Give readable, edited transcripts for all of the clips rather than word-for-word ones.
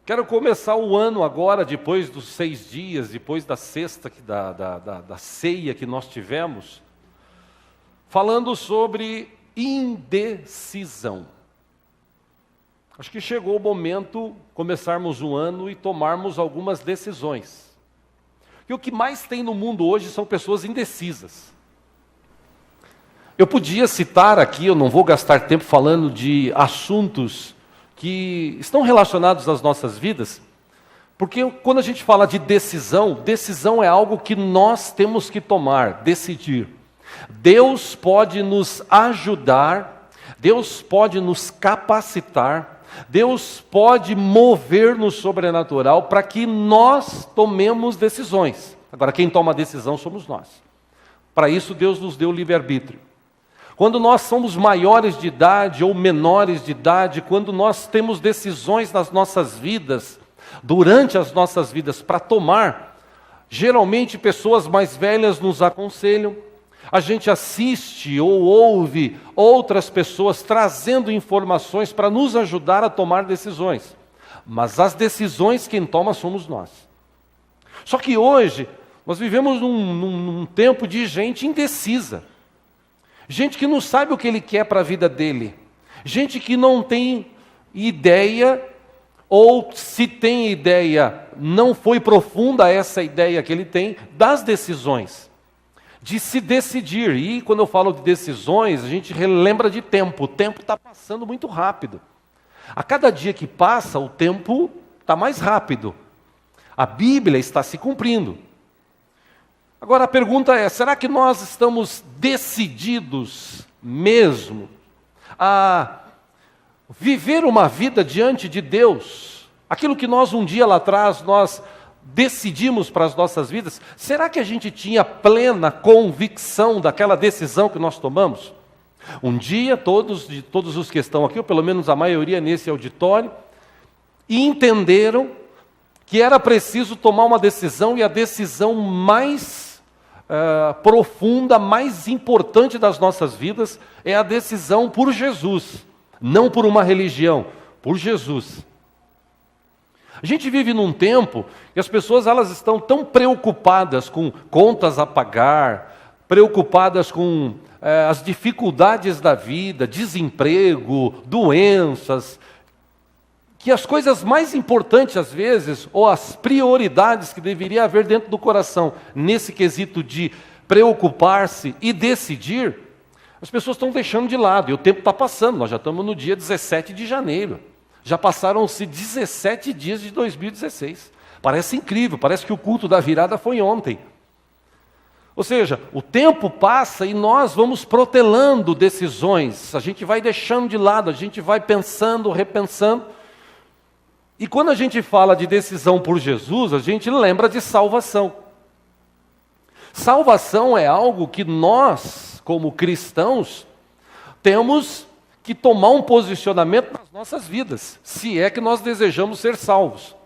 Quero começar o ano agora, depois dos 6 dias, depois da sexta, da ceia que nós tivemos, falando sobre indecisão. Acho que chegou o momento começarmos um ano e tomarmos algumas decisões. E o que mais tem no mundo hoje são pessoas indecisas. Eu podia citar aqui, eu não vou gastar tempo falando de assuntos que estão relacionados às nossas vidas, porque quando a gente fala de decisão, decisão é algo que nós temos que tomar, decidir. Deus pode nos ajudar, Deus pode nos capacitar, Deus pode mover no sobrenatural para que nós tomemos decisões. Agora, quem toma a decisão somos nós. Para isso, Deus nos deu o livre-arbítrio. Quando nós somos maiores de idade ou menores de idade, quando nós temos decisões nas nossas vidas, durante as nossas vidas para tomar, geralmente pessoas mais velhas nos aconselham, a gente assiste ou ouve outras pessoas trazendo informações para nos ajudar a tomar decisões. Mas as decisões quem toma somos nós. Só que hoje, nós vivemos num tempo de gente indecisa. Gente que não sabe o que ele quer para a vida dele. Gente que não tem ideia, ou se tem ideia, não foi profunda essa ideia que ele tem, das decisões. De se decidir. E quando eu falo de decisões, a gente relembra de tempo. O tempo está passando muito rápido. A cada dia que passa, o tempo está mais rápido. A Bíblia está se cumprindo. Agora a pergunta é, será que nós estamos decididos mesmo a viver uma vida diante de Deus? Aquilo que nós um dia lá atrás, nós decidimos para as nossas vidas, será que a gente tinha plena convicção daquela decisão que nós tomamos? Um dia, todos os que estão aqui, ou pelo menos a maioria nesse auditório, entenderam que era preciso tomar uma decisão, e a decisão mais profunda, mais importante das nossas vidas, é a decisão por Jesus, não por uma religião, por Jesus. A gente vive num tempo que as pessoas elas estão tão preocupadas com contas a pagar, preocupadas com as dificuldades da vida, desemprego, doenças, que as coisas mais importantes às vezes, ou as prioridades que deveria haver dentro do coração, nesse quesito de preocupar-se e decidir, as pessoas estão deixando de lado, e o tempo está passando, nós já estamos no dia 17 de janeiro. Já passaram-se 17 dias de 2016. Parece incrível, parece que o culto da virada foi ontem. Ou seja, o tempo passa e nós vamos protelando decisões, a gente vai deixando de lado, a gente vai pensando, repensando. E quando a gente fala de decisão por Jesus, a gente lembra de salvação. Salvação é algo que nós, como cristãos, temos que tomar um posicionamento nas nossas vidas, se é que nós desejamos ser salvos.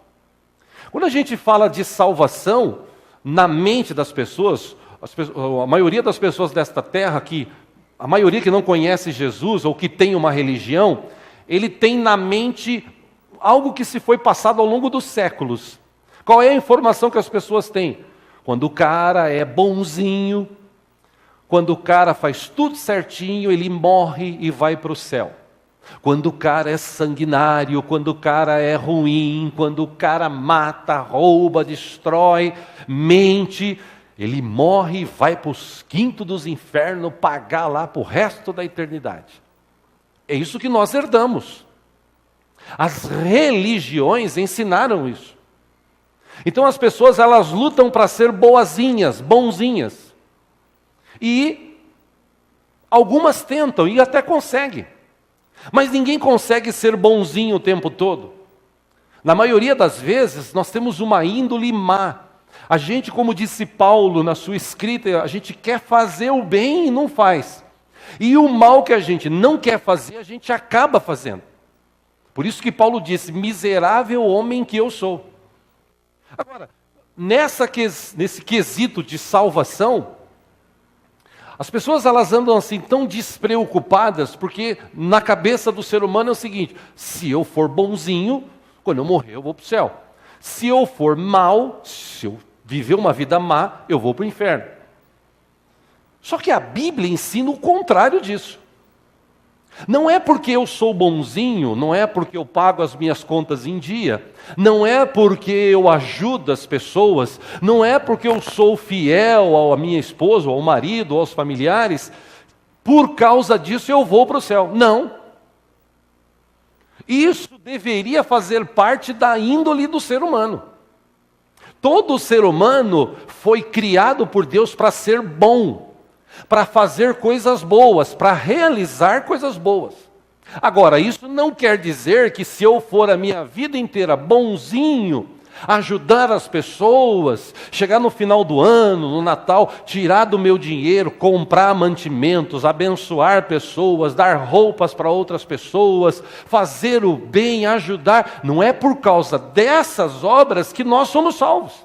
Quando a gente fala de salvação, na mente das pessoas, a maioria das pessoas desta terra, a maioria que não conhece Jesus ou que tem uma religião, ele tem na mente algo que se foi passado ao longo dos séculos. Qual é a informação que as pessoas têm? Quando o cara é bonzinho, quando o cara faz tudo certinho, ele morre e vai para o céu. Quando o cara é sanguinário, quando o cara é ruim, quando o cara mata, rouba, destrói, mente, ele morre e vai para os quintos dos infernos, pagar lá para o resto da eternidade. É isso que nós herdamos. As religiões ensinaram isso. Então as pessoas elas lutam para ser boazinhas, bonzinhas. E algumas tentam e até conseguem. Mas ninguém consegue ser bonzinho o tempo todo. Na maioria das vezes, nós temos uma índole má. A gente, como disse Paulo na sua escrita, a gente quer fazer o bem e não faz. E o mal que a gente não quer fazer, a gente acaba fazendo. Por isso que Paulo disse, miserável homem que eu sou. Agora, nesse quesito de salvação, as pessoas elas andam assim tão despreocupadas, porque na cabeça do ser humano é o seguinte, se eu for bonzinho, Quando eu morrer, eu vou para o céu. Se eu for mal, se eu viver uma vida má, eu vou para o inferno. Só que a Bíblia ensina o contrário disso. Não é porque eu sou bonzinho, não é porque eu pago as minhas contas em dia, não é porque eu ajudo as pessoas, não é porque eu sou fiel à minha esposa, ao marido, aos familiares, por causa disso eu vou para o céu. Não. Isso deveria fazer parte da índole do ser humano. Todo ser humano foi criado por Deus para ser bom, para fazer coisas boas, para realizar coisas boas. Agora, isso não quer dizer que se eu for a minha vida inteira bonzinho, ajudar as pessoas, chegar no final do ano, no Natal, tirar do meu dinheiro, comprar mantimentos, abençoar pessoas, dar roupas para outras pessoas, fazer o bem, ajudar, não é por causa dessas obras que nós somos salvos.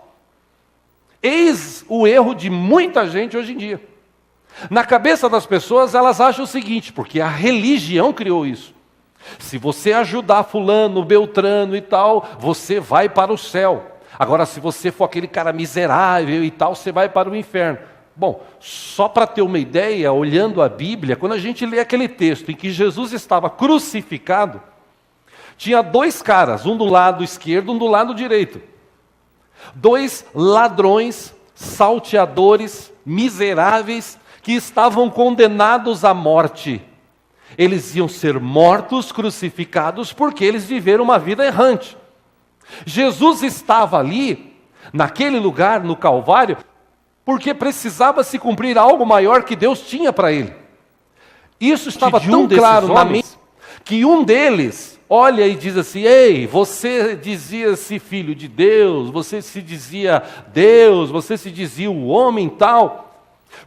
Eis o erro de muita gente hoje em dia. Na cabeça das pessoas, elas acham o seguinte, porque a religião criou isso. Se você ajudar fulano, beltrano e tal, você vai para o céu. Agora, se você for aquele cara miserável e tal, você vai para o inferno. Bom, só para ter uma ideia, olhando a Bíblia, quando a gente lê aquele texto em que Jesus estava crucificado, tinha dois caras, um do lado esquerdo, um do lado direito. Dois ladrões, salteadores, miseráveis, que estavam condenados à morte. Eles iam ser mortos, crucificados, porque eles viveram uma vida errante. Jesus estava ali, naquele lugar, no Calvário, porque precisava se cumprir algo maior que Deus tinha para ele. Isso estava tão claro na mente, que um deles olha e diz assim: ei, você dizia-se filho de Deus, você se dizia Deus, você se dizia o homem tal.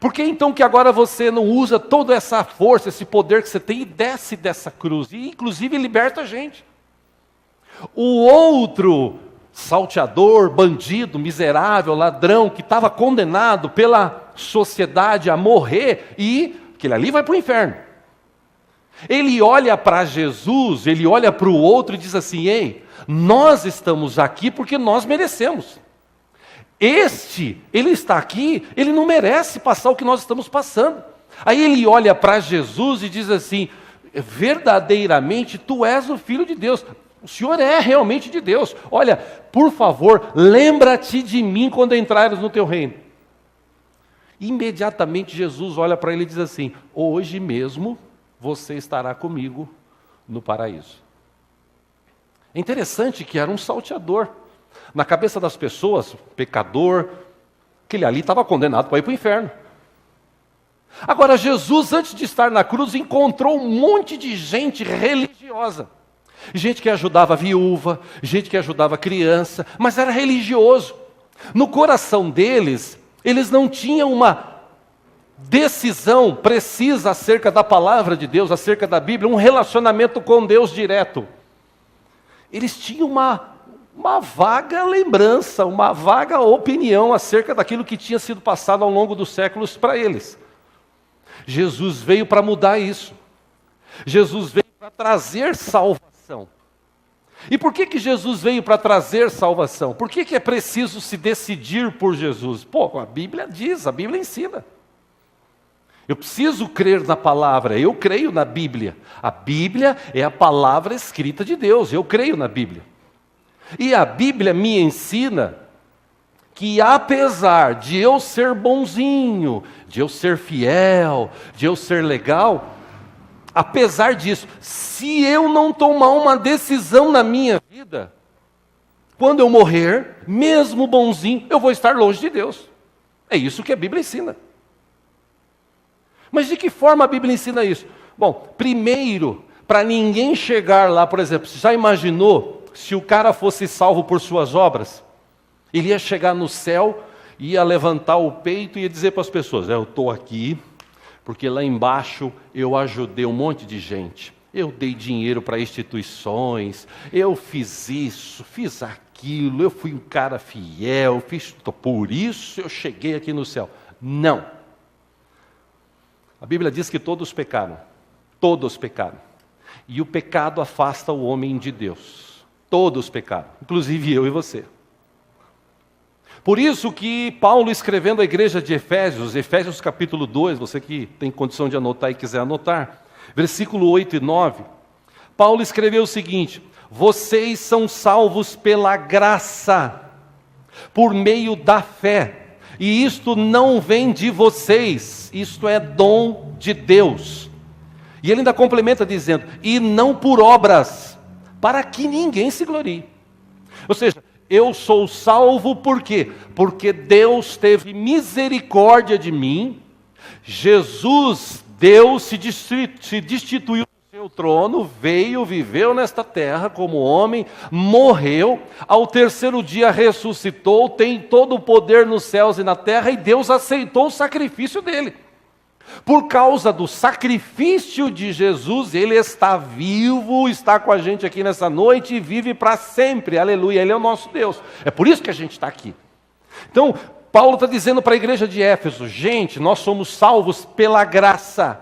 Por que então que agora você não usa toda essa força, esse poder que você tem e desce dessa cruz, e inclusive liberta a gente? O outro salteador, bandido, miserável, ladrão, que estava condenado pela sociedade a morrer, e aquele ali vai para o inferno. Ele olha para Jesus, ele olha para o outro e diz assim: ei, nós estamos aqui porque nós merecemos. Ele está aqui, ele não merece passar o que nós estamos passando. Aí ele olha para Jesus e diz assim: verdadeiramente tu és o Filho de Deus, o Senhor é realmente de Deus. Olha, por favor, lembra-te de mim quando entrares no teu reino. Imediatamente Jesus olha para ele e diz assim: hoje mesmo você estará comigo no paraíso. É interessante que era um salteador. Na cabeça das pessoas, pecador, aquele ali estava condenado para ir para o inferno. Agora, Jesus, antes de estar na cruz, encontrou um monte de gente religiosa. Gente que ajudava a viúva, gente que ajudava a criança, mas era religioso. No coração deles, eles não tinham uma decisão precisa acerca da palavra de Deus, acerca da Bíblia, um relacionamento com Deus direto. Eles tinham uma vaga lembrança, uma vaga opinião acerca daquilo que tinha sido passado ao longo dos séculos para eles. Jesus veio para mudar isso. Jesus veio para trazer salvação. E por que Jesus veio para trazer salvação? Por que é preciso se decidir por Jesus? Pô, a Bíblia diz, a Bíblia ensina. Eu preciso crer na palavra, eu creio na Bíblia. A Bíblia é a palavra escrita de Deus, eu creio na Bíblia. E a Bíblia me ensina que apesar de eu ser bonzinho, de eu ser fiel, de eu ser legal, apesar disso, se eu não tomar uma decisão na minha vida, quando eu morrer, mesmo bonzinho, eu vou estar longe de Deus. É isso que a Bíblia ensina. Mas de que forma a Bíblia ensina isso? Bom, primeiro, para ninguém chegar lá, por exemplo, você já imaginou se o cara fosse salvo por suas obras? Ele ia chegar no céu, ia levantar o peito e ia dizer para as pessoas: eu estou aqui porque lá embaixo eu ajudei um monte de gente. Eu dei dinheiro para instituições, eu fiz isso, fiz aquilo, eu fui um cara fiel, por isso eu cheguei aqui no céu. Não. A Bíblia diz que todos pecaram. Todos pecaram. E o pecado afasta o homem de Deus. Todos pecaram, inclusive eu e você. Por isso que Paulo, escrevendo à igreja de Efésios capítulo 2, você que tem condição de anotar e quiser anotar, versículo 8 e 9, Paulo escreveu o seguinte: vocês são salvos pela graça, por meio da fé, e isto não vem de vocês, isto é dom de Deus. E ele ainda complementa dizendo, e não por obras, para que ninguém se glorie. Ou seja, eu sou salvo por quê? Porque Deus teve misericórdia de mim, Jesus, Deus se destituiu do seu trono, veio, viveu nesta terra como homem, morreu, ao terceiro dia ressuscitou, tem todo o poder nos céus e na terra, e Deus aceitou o sacrifício dele. Por causa do sacrifício de Jesus, Ele está vivo, está com a gente aqui nessa noite e vive para sempre, aleluia, Ele é o nosso Deus. É por isso que a gente está aqui. Então, Paulo está dizendo para a igreja de Éfeso, gente, nós somos salvos pela graça.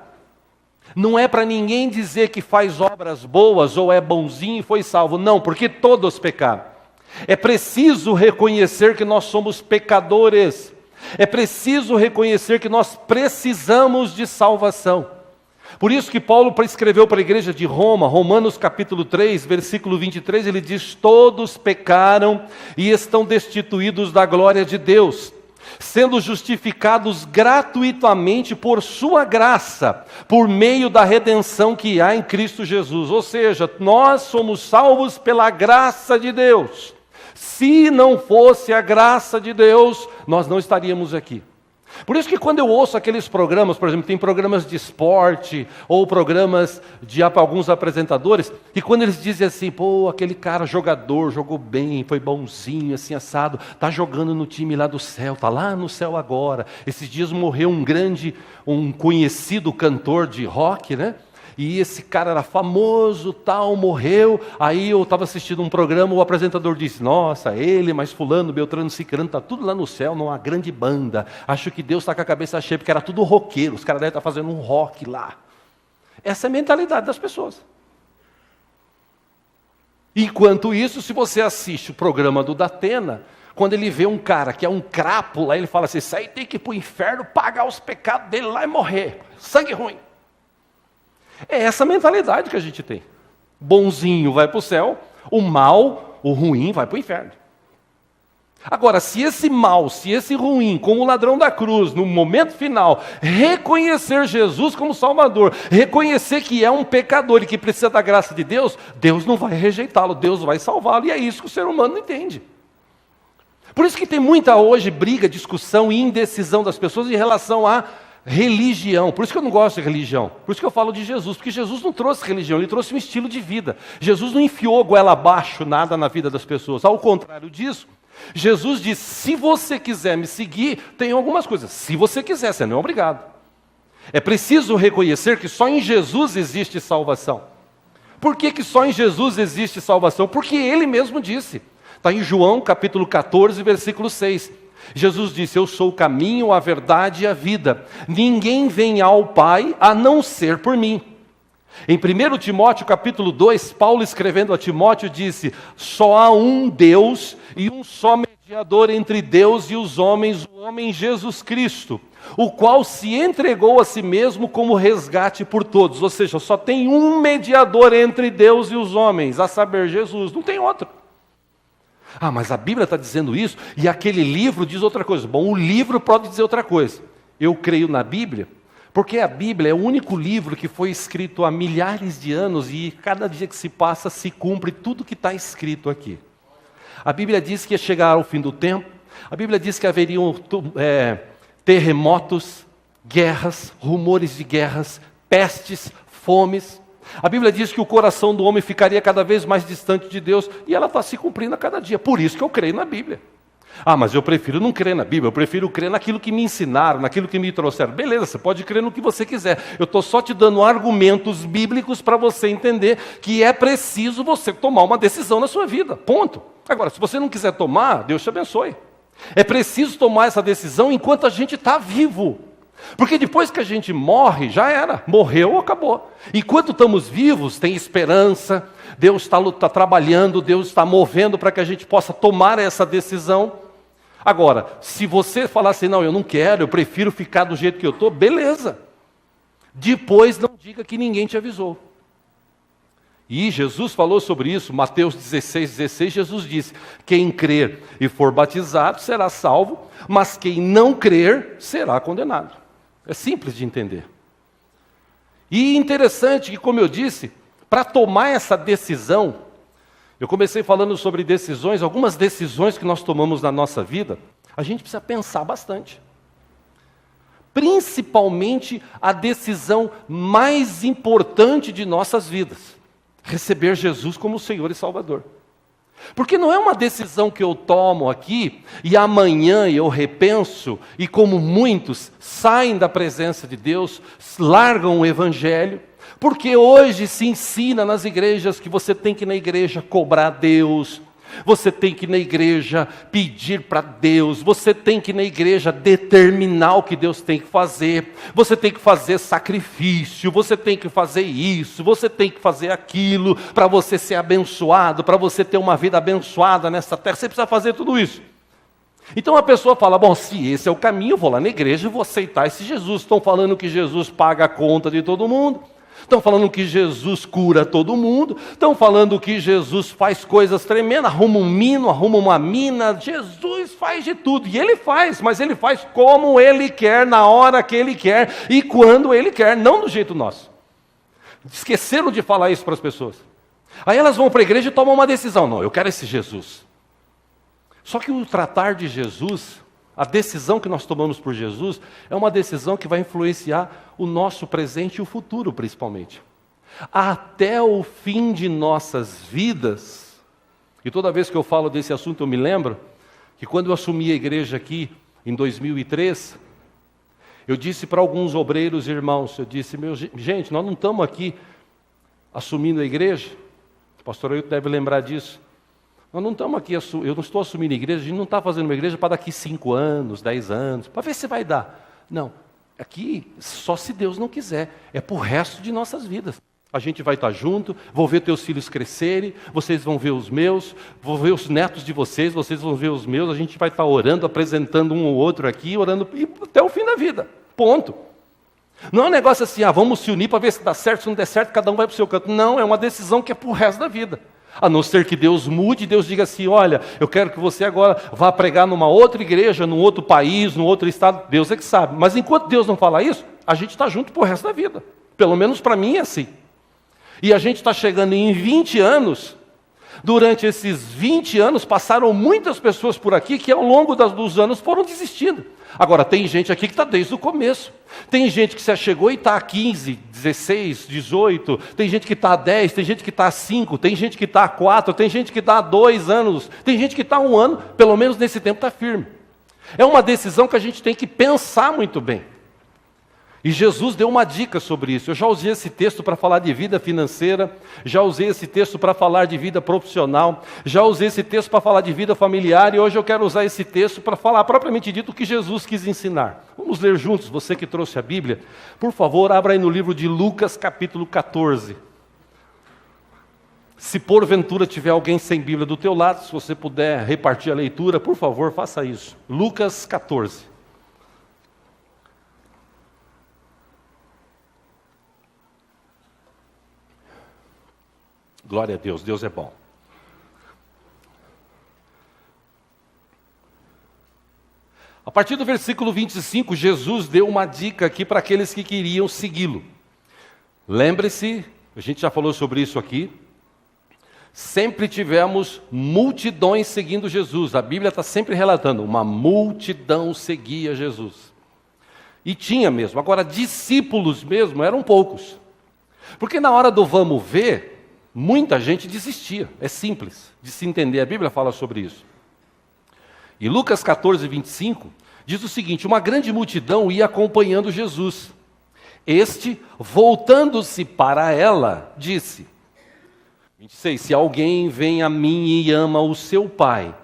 Não é para ninguém dizer que faz obras boas ou é bonzinho e foi salvo, não, porque todos pecaram. É preciso reconhecer que nós somos pecadores. É preciso reconhecer que nós precisamos de salvação. Por isso que Paulo escreveu para a igreja de Roma, Romanos capítulo 3, versículo 23, ele diz, todos pecaram e estão destituídos da glória de Deus, sendo justificados gratuitamente por sua graça, por meio da redenção que há em Cristo Jesus. Ou seja, nós somos salvos pela graça de Deus. Se não fosse a graça de Deus, nós não estaríamos aqui. Por isso que quando eu ouço aqueles programas, por exemplo, tem programas de esporte, ou programas de alguns apresentadores, que quando eles dizem assim, pô, aquele cara jogador, jogou bem, foi bonzinho, assim assado, está jogando no time lá do céu, está lá no céu agora. Esses dias morreu um conhecido cantor de rock, né? E esse cara era famoso, tal, morreu. Aí eu estava assistindo um programa, o apresentador disse, nossa, ele, mas fulano, Beltrano, Cicrano, está tudo lá no céu, numa grande banda. Acho que Deus está com a cabeça cheia, porque era tudo roqueiro, os caras devem estar fazendo um rock lá. Essa é a mentalidade das pessoas. Enquanto isso, se você assiste o programa do Datena, quando ele vê um cara que é um crápula, ele fala assim, isso aí tem que ir para o inferno, pagar os pecados dele lá e morrer. Sangue ruim. É essa mentalidade que a gente tem. Bonzinho vai para o céu, o mal, o ruim vai para o inferno. Agora, se esse mal, se esse ruim, como o ladrão da cruz, no momento final, reconhecer Jesus como Salvador, reconhecer que é um pecador e que precisa da graça de Deus, Deus não vai rejeitá-lo, Deus vai salvá-lo. E é isso que o ser humano não entende. Por isso que tem muita hoje briga, discussão e indecisão das pessoas em relação a religião. Por isso que eu não gosto de religião. Por isso que eu falo de Jesus. Porque Jesus não trouxe religião, Ele trouxe um estilo de vida. Jesus não enfiou goela abaixo nada na vida das pessoas. Ao contrário disso, Jesus disse, se você quiser me seguir, tem algumas coisas. Se você quiser, você não é obrigado. É preciso reconhecer que só em Jesus existe salvação. Por que só em Jesus existe salvação? Porque Ele mesmo disse. Está em João capítulo 14, versículo 6. Jesus disse, eu sou o caminho, a verdade e a vida. Ninguém vem ao Pai a não ser por mim. Em 1 Timóteo capítulo 2, Paulo escrevendo a Timóteo disse, só há um Deus e um só mediador entre Deus e os homens, o homem Jesus Cristo, o qual se entregou a si mesmo como resgate por todos. Ou seja, só tem um mediador entre Deus e os homens, a saber, Jesus, não tem outro. Ah, mas a Bíblia está dizendo isso e aquele livro diz outra coisa. Bom, o livro pode dizer outra coisa. Eu creio na Bíblia, porque a Bíblia é o único livro que foi escrito há milhares de anos e cada dia que se passa se cumpre tudo que está escrito aqui. A Bíblia diz que ia chegar ao fim do tempo, a Bíblia diz que haveriam terremotos, guerras, rumores de guerras, pestes, fomes. A Bíblia diz que o coração do homem ficaria cada vez mais distante de Deus e ela está se cumprindo a cada dia. Por isso que eu creio na Bíblia. Ah, mas eu prefiro não crer na Bíblia, eu prefiro crer naquilo que me ensinaram, naquilo que me trouxeram. Beleza, você pode crer no que você quiser. Eu estou só te dando argumentos bíblicos para você entender que é preciso você tomar uma decisão na sua vida. Ponto. Agora, se você não quiser tomar, Deus te abençoe. É preciso tomar essa decisão enquanto a gente está vivo. Porque depois que a gente morre, já era, morreu, acabou. Enquanto estamos vivos, tem esperança, Deus está trabalhando, Deus está movendo para que a gente possa tomar essa decisão. Agora, se você falar assim, não, eu não quero, eu prefiro ficar do jeito que eu estou, beleza. Depois não diga que ninguém te avisou. E Jesus falou sobre isso, Mateus 16, Jesus disse, quem crer e for batizado será salvo, mas quem não crer será condenado. É simples de entender. E interessante que, como eu disse, para tomar essa decisão, eu comecei falando sobre decisões, algumas decisões que nós tomamos na nossa vida, a gente precisa pensar bastante. Principalmente a decisão mais importante de nossas vidas. Receber Jesus como Senhor e Salvador. Porque não é uma decisão que eu tomo aqui e amanhã eu repenso e como muitos saem da presença de Deus, largam o Evangelho, porque hoje se ensina nas igrejas que você tem que ir na igreja cobrar a Deus, você tem que ir na igreja pedir para Deus, você tem que ir na igreja determinar o que Deus tem que fazer, você tem que fazer sacrifício, você tem que fazer isso, você tem que fazer aquilo, para você ser abençoado, para você ter uma vida abençoada nessa terra, você precisa fazer tudo isso. Então a pessoa fala, bom, se esse é o caminho, eu vou lá na igreja e vou aceitar esse Jesus. Estão falando que Jesus paga a conta de todo mundo. Estão falando que Jesus cura todo mundo, estão falando que Jesus faz coisas tremendas, arruma um mino, arruma uma mina, Jesus faz de tudo, e Ele faz, mas Ele faz como Ele quer, na hora que Ele quer, e quando Ele quer, não do jeito nosso. Esqueceram de falar isso para as pessoas. Aí elas vão para a igreja e tomam uma decisão, não, eu quero esse Jesus. Só que o tratar de Jesus, a decisão que nós tomamos por Jesus é uma decisão que vai influenciar o nosso presente e o futuro, principalmente. Até o fim de nossas vidas, e toda vez que eu falo desse assunto eu me lembro, que quando eu assumi a igreja aqui, em 2003, eu disse para alguns obreiros irmãos, eu disse, gente, nós não estamos aqui assumindo a igreja, o pastor Ailton deve lembrar disso, nós não estamos aqui, eu não estou assumindo a igreja, a gente não está fazendo uma igreja para daqui 5 anos, 10 anos, para ver se vai dar. Não, aqui só se Deus não quiser, é para o resto de nossas vidas. A gente vai estar junto, vou ver teus filhos crescerem, vocês vão ver os meus, vou ver os netos de vocês vão ver os meus, a gente vai estar orando, apresentando um ou outro aqui, orando até o fim da vida, ponto. Não é um negócio assim, vamos se unir para ver se dá certo, se não der certo, cada um vai para o seu canto. Não, é uma decisão que é para o resto da vida. A não ser que Deus mude, Deus diga assim, olha, eu quero que você agora vá pregar numa outra igreja, num outro país, num outro estado, Deus é que sabe. Mas enquanto Deus não falar isso, a gente está junto pro resto da vida. Pelo menos para mim é assim. E a gente está chegando em 20 anos, durante esses 20 anos passaram muitas pessoas por aqui que ao longo dos anos foram desistindo. Agora, tem gente aqui que está desde o começo. Tem gente que se chegou e está há 15, 16, 18. Tem gente que está há 10, tem gente que está há 5, tem gente que está há 4, tem gente que está há 2 anos, tem gente que está há 1 ano, pelo menos nesse tempo está firme. É uma decisão que a gente tem que pensar muito bem. E Jesus deu uma dica sobre isso. Eu já usei esse texto para falar de vida financeira, já usei esse texto para falar de vida profissional, já usei esse texto para falar de vida familiar, e hoje eu quero usar esse texto para falar propriamente dito o que Jesus quis ensinar. Vamos ler juntos, você que trouxe a Bíblia. Por favor, abra aí no livro de Lucas, capítulo 14. Se porventura tiver alguém sem Bíblia do teu lado, se você puder repartir a leitura, por favor, faça isso. Lucas 14. Glória a Deus, Deus é bom. A partir do versículo 25, Jesus deu uma dica aqui para aqueles que queriam segui-lo. Lembre-se, a gente já falou sobre isso aqui, sempre tivemos multidões seguindo Jesus. A Bíblia está sempre relatando, uma multidão seguia Jesus. E tinha mesmo, agora discípulos mesmo eram poucos. Porque na hora do vamos ver, muita gente desistia, é simples de se entender, a Bíblia fala sobre isso. E Lucas 14, 25, diz o seguinte, uma grande multidão ia acompanhando Jesus. Este, voltando-se para ela, disse, 26, se alguém vem a mim e ama o seu pai,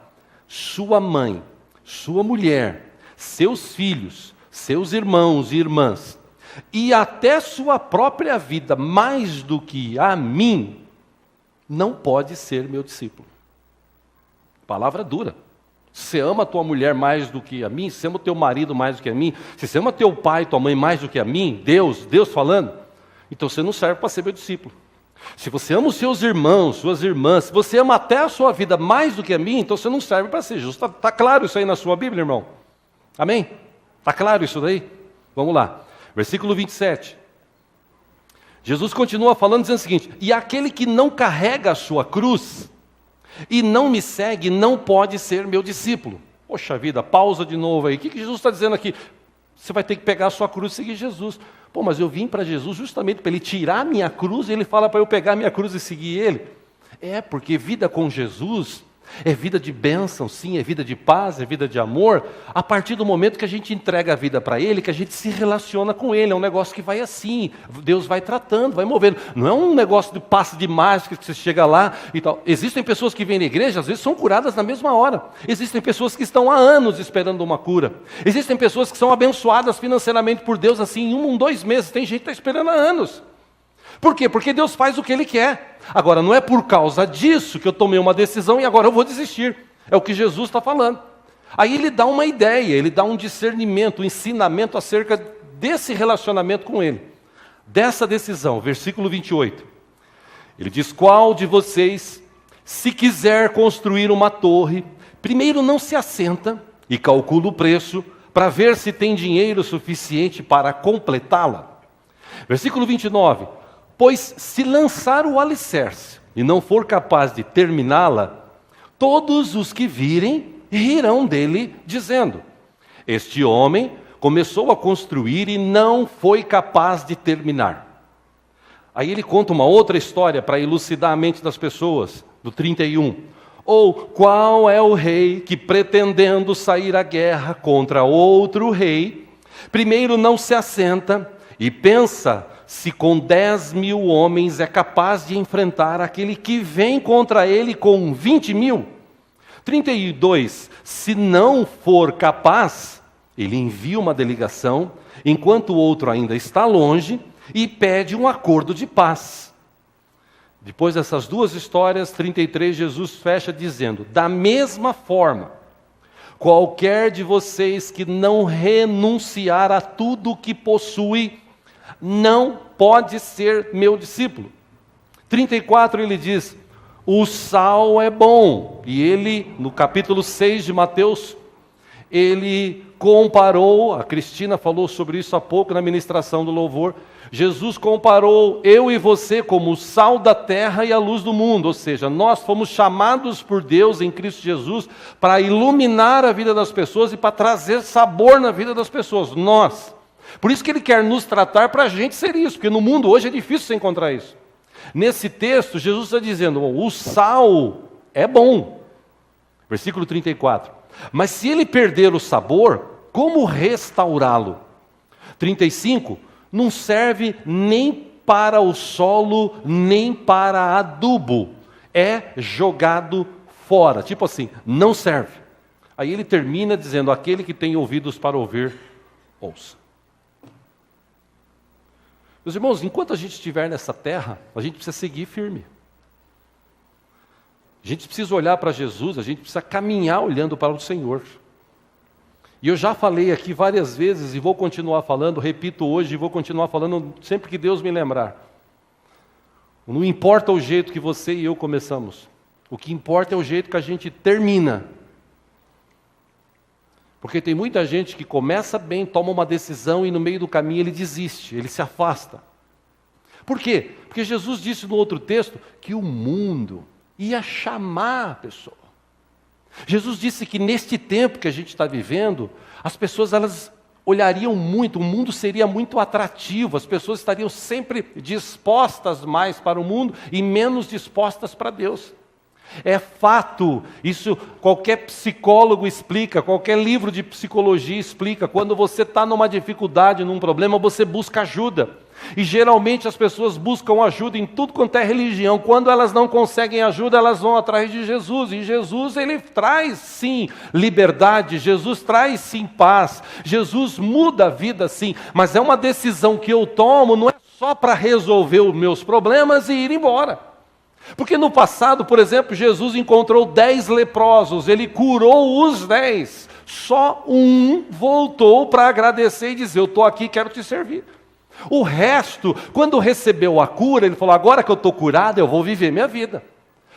sua mãe, sua mulher, seus filhos, seus irmãos e irmãs, e até sua própria vida mais do que a mim, não pode ser meu discípulo. Palavra dura. Se você ama a tua mulher mais do que a mim, se você ama o teu marido mais do que a mim, se você ama teu pai e tua mãe mais do que a mim, Deus falando, então você não serve para ser meu discípulo. Se você ama os seus irmãos, suas irmãs, se você ama até a sua vida mais do que a mim, então você não serve para ser justo. Está claro isso aí na sua Bíblia, irmão? Amém? Está claro isso daí? Vamos lá. Versículo 27. Jesus continua falando, dizendo o seguinte: e aquele que não carrega a sua cruz e não me segue, não pode ser meu discípulo. Poxa vida, pausa de novo aí. O que Jesus está dizendo aqui? Você vai ter que pegar a sua cruz e seguir Jesus. Pô, mas eu vim para Jesus justamente para Ele tirar a minha cruz e Ele fala para eu pegar a minha cruz e seguir Ele. Porque vida com Jesus é vida de bênção, sim, é vida de paz, é vida de amor, a partir do momento que a gente entrega a vida para Ele, que a gente se relaciona com Ele. É um negócio que vai assim, Deus vai tratando, vai movendo. Não é um negócio de passe de mágica que você chega lá e tal. Existem pessoas que vêm na igreja, às vezes são curadas na mesma hora. Existem pessoas que estão há anos esperando uma cura. Existem pessoas que são abençoadas financeiramente por Deus assim, em 2 meses. Tem gente que está esperando há anos. Por quê? Porque Deus faz o que Ele quer. Agora, não é por causa disso que eu tomei uma decisão e agora eu vou desistir. É o que Jesus está falando. Aí Ele dá uma ideia, Ele dá um discernimento, um ensinamento acerca desse relacionamento com Ele. Dessa decisão, versículo 28. Ele diz: qual de vocês, se quiser construir uma torre, primeiro não se assenta e calcula o preço para ver se tem dinheiro suficiente para completá-la? Versículo 29. Pois se lançar o alicerce e não for capaz de terminá-la, todos os que virem rirão dele, dizendo: este homem começou a construir e não foi capaz de terminar. Aí ele conta uma outra história para elucidar a mente das pessoas, do 31. Ou qual é o rei que, pretendendo sair à guerra contra outro rei, primeiro não se assenta e pensa se com 10.000 homens é capaz de enfrentar aquele que vem contra ele com 20.000? 32. Se não for capaz, ele envia uma delegação, enquanto o outro ainda está longe, e pede um acordo de paz. Depois dessas 2 histórias, 33, Jesus fecha dizendo: da mesma forma, qualquer de vocês que não renunciar a tudo o que possui, não pode ser meu discípulo. 34 ele diz: o sal é bom. E ele, no capítulo 6 de Mateus, ele comparou, a Cristina falou sobre isso há pouco na ministração do louvor, Jesus comparou eu e você como o sal da terra e a luz do mundo. Ou seja, nós fomos chamados por Deus em Cristo Jesus para iluminar a vida das pessoas e para trazer sabor na vida das pessoas. Nós. Por isso que Ele quer nos tratar para a gente ser isso, porque no mundo hoje é difícil você encontrar isso. Nesse texto, Jesus está dizendo: o sal é bom. Versículo 34. Mas se ele perder o sabor, como restaurá-lo? 35. Não serve nem para o solo, nem para adubo. É jogado fora. Tipo assim, não serve. Aí ele termina dizendo: aquele que tem ouvidos para ouvir, ouça. Meus irmãos, enquanto a gente estiver nessa terra, a gente precisa seguir firme. A gente precisa olhar para Jesus, a gente precisa caminhar olhando para o Senhor. E eu já falei aqui várias vezes e vou continuar falando, repito hoje e vou continuar falando sempre que Deus me lembrar. Não importa o jeito que você e eu começamos, o que importa é o jeito que a gente termina. Porque tem muita gente que começa bem, toma uma decisão e no meio do caminho ele desiste, ele se afasta. Por quê? Porque Jesus disse no outro texto que o mundo ia chamar a pessoa. Jesus disse que neste tempo que a gente está vivendo, as pessoas elas olhariam muito, o mundo seria muito atrativo, as pessoas estariam sempre dispostas mais para o mundo e menos dispostas para Deus. É fato, isso qualquer psicólogo explica, qualquer livro de psicologia explica. Quando você está numa dificuldade, num problema, você busca ajuda. E geralmente as pessoas buscam ajuda em tudo quanto é religião. Quando elas não conseguem ajuda, elas vão atrás de Jesus. E Jesus, ele traz sim liberdade, Jesus traz sim paz, Jesus muda a vida sim. Mas é uma decisão que eu tomo, não é só para resolver os meus problemas e ir embora. Porque no passado, por exemplo, Jesus encontrou 10 leprosos, ele curou os 10. Só um voltou para agradecer e dizer: eu estou aqui, quero te servir. O resto, quando recebeu a cura, ele falou: agora que eu estou curado, eu vou viver minha vida.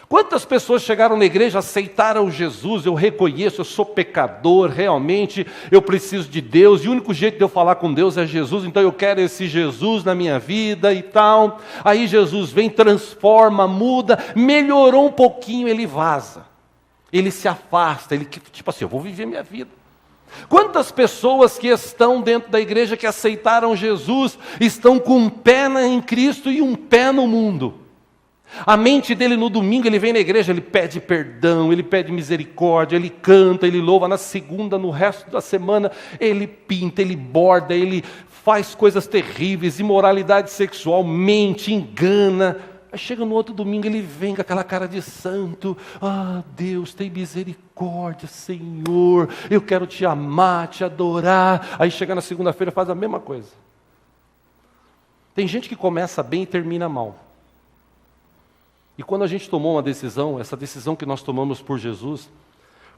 Quantas pessoas chegaram na igreja, aceitaram Jesus? Eu reconheço, eu sou pecador, realmente eu preciso de Deus, e o único jeito de eu falar com Deus é Jesus, então eu quero esse Jesus na minha vida e tal. Aí Jesus vem, transforma, muda, melhorou um pouquinho, ele vaza, ele se afasta, ele tipo assim: eu vou viver minha vida. Quantas pessoas que estão dentro da igreja, que aceitaram Jesus, estão com um pé em Cristo e um pé no mundo? A mente dele no domingo, ele vem na igreja, ele pede perdão, ele pede misericórdia, ele canta, ele louva. Na segunda, no resto da semana, ele pinta, ele borda, ele faz coisas terríveis, imoralidade sexual, mente, engana. Aí chega no outro domingo, ele vem com aquela cara de santo: ah, Deus, tem misericórdia, Senhor, eu quero te amar, te adorar. Aí chega na segunda-feira, faz a mesma coisa. Tem gente que começa bem e termina mal. E quando a gente tomou uma decisão, essa decisão que nós tomamos por Jesus,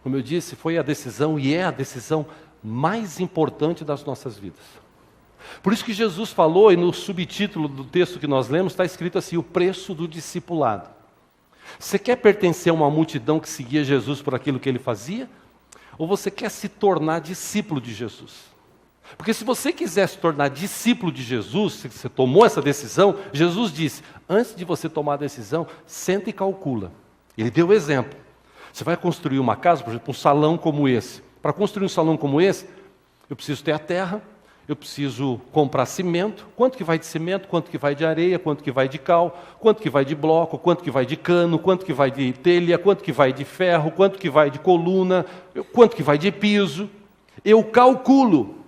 como eu disse, foi a decisão e é a decisão mais importante das nossas vidas. Por isso que Jesus falou, e no subtítulo do texto que nós lemos, está escrito assim: o preço do discipulado. Você quer pertencer a uma multidão que seguia Jesus por aquilo que ele fazia? Ou você quer se tornar discípulo de Jesus? Porque se você quiser se tornar discípulo de Jesus, se você tomou essa decisão, Jesus disse: antes de você tomar a decisão, senta e calcula. Ele deu o exemplo. Você vai construir uma casa, por exemplo, um salão como esse. Para construir um salão como esse, eu preciso ter a terra, eu preciso comprar cimento. Quanto que vai de cimento, quanto que vai de areia, quanto que vai de cal, quanto que vai de bloco, quanto que vai de cano, quanto que vai de telha, quanto que vai de ferro, quanto que vai de coluna, quanto que vai de piso. Eu calculo.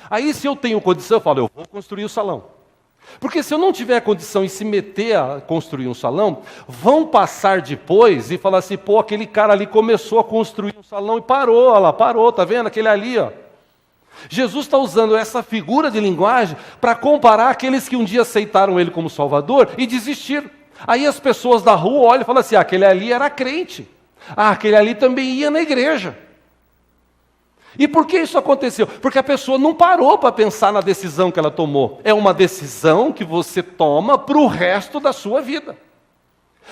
Aí, se eu tenho condição, eu falo: eu vou construir o salão. Porque se eu não tiver condição em se meter a construir um salão, vão passar depois e falar assim: pô, aquele cara ali começou a construir um salão e parou, olha lá, parou, tá vendo? Aquele ali, ó. Jesus está usando essa figura de linguagem para comparar aqueles que um dia aceitaram ele como Salvador e desistiram. Aí as pessoas da rua olham e falam assim: ah, aquele ali era crente. Ah, aquele ali também ia na igreja. E por que isso aconteceu? Porque a pessoa não parou para pensar na decisão que ela tomou. É uma decisão que você toma para o resto da sua vida.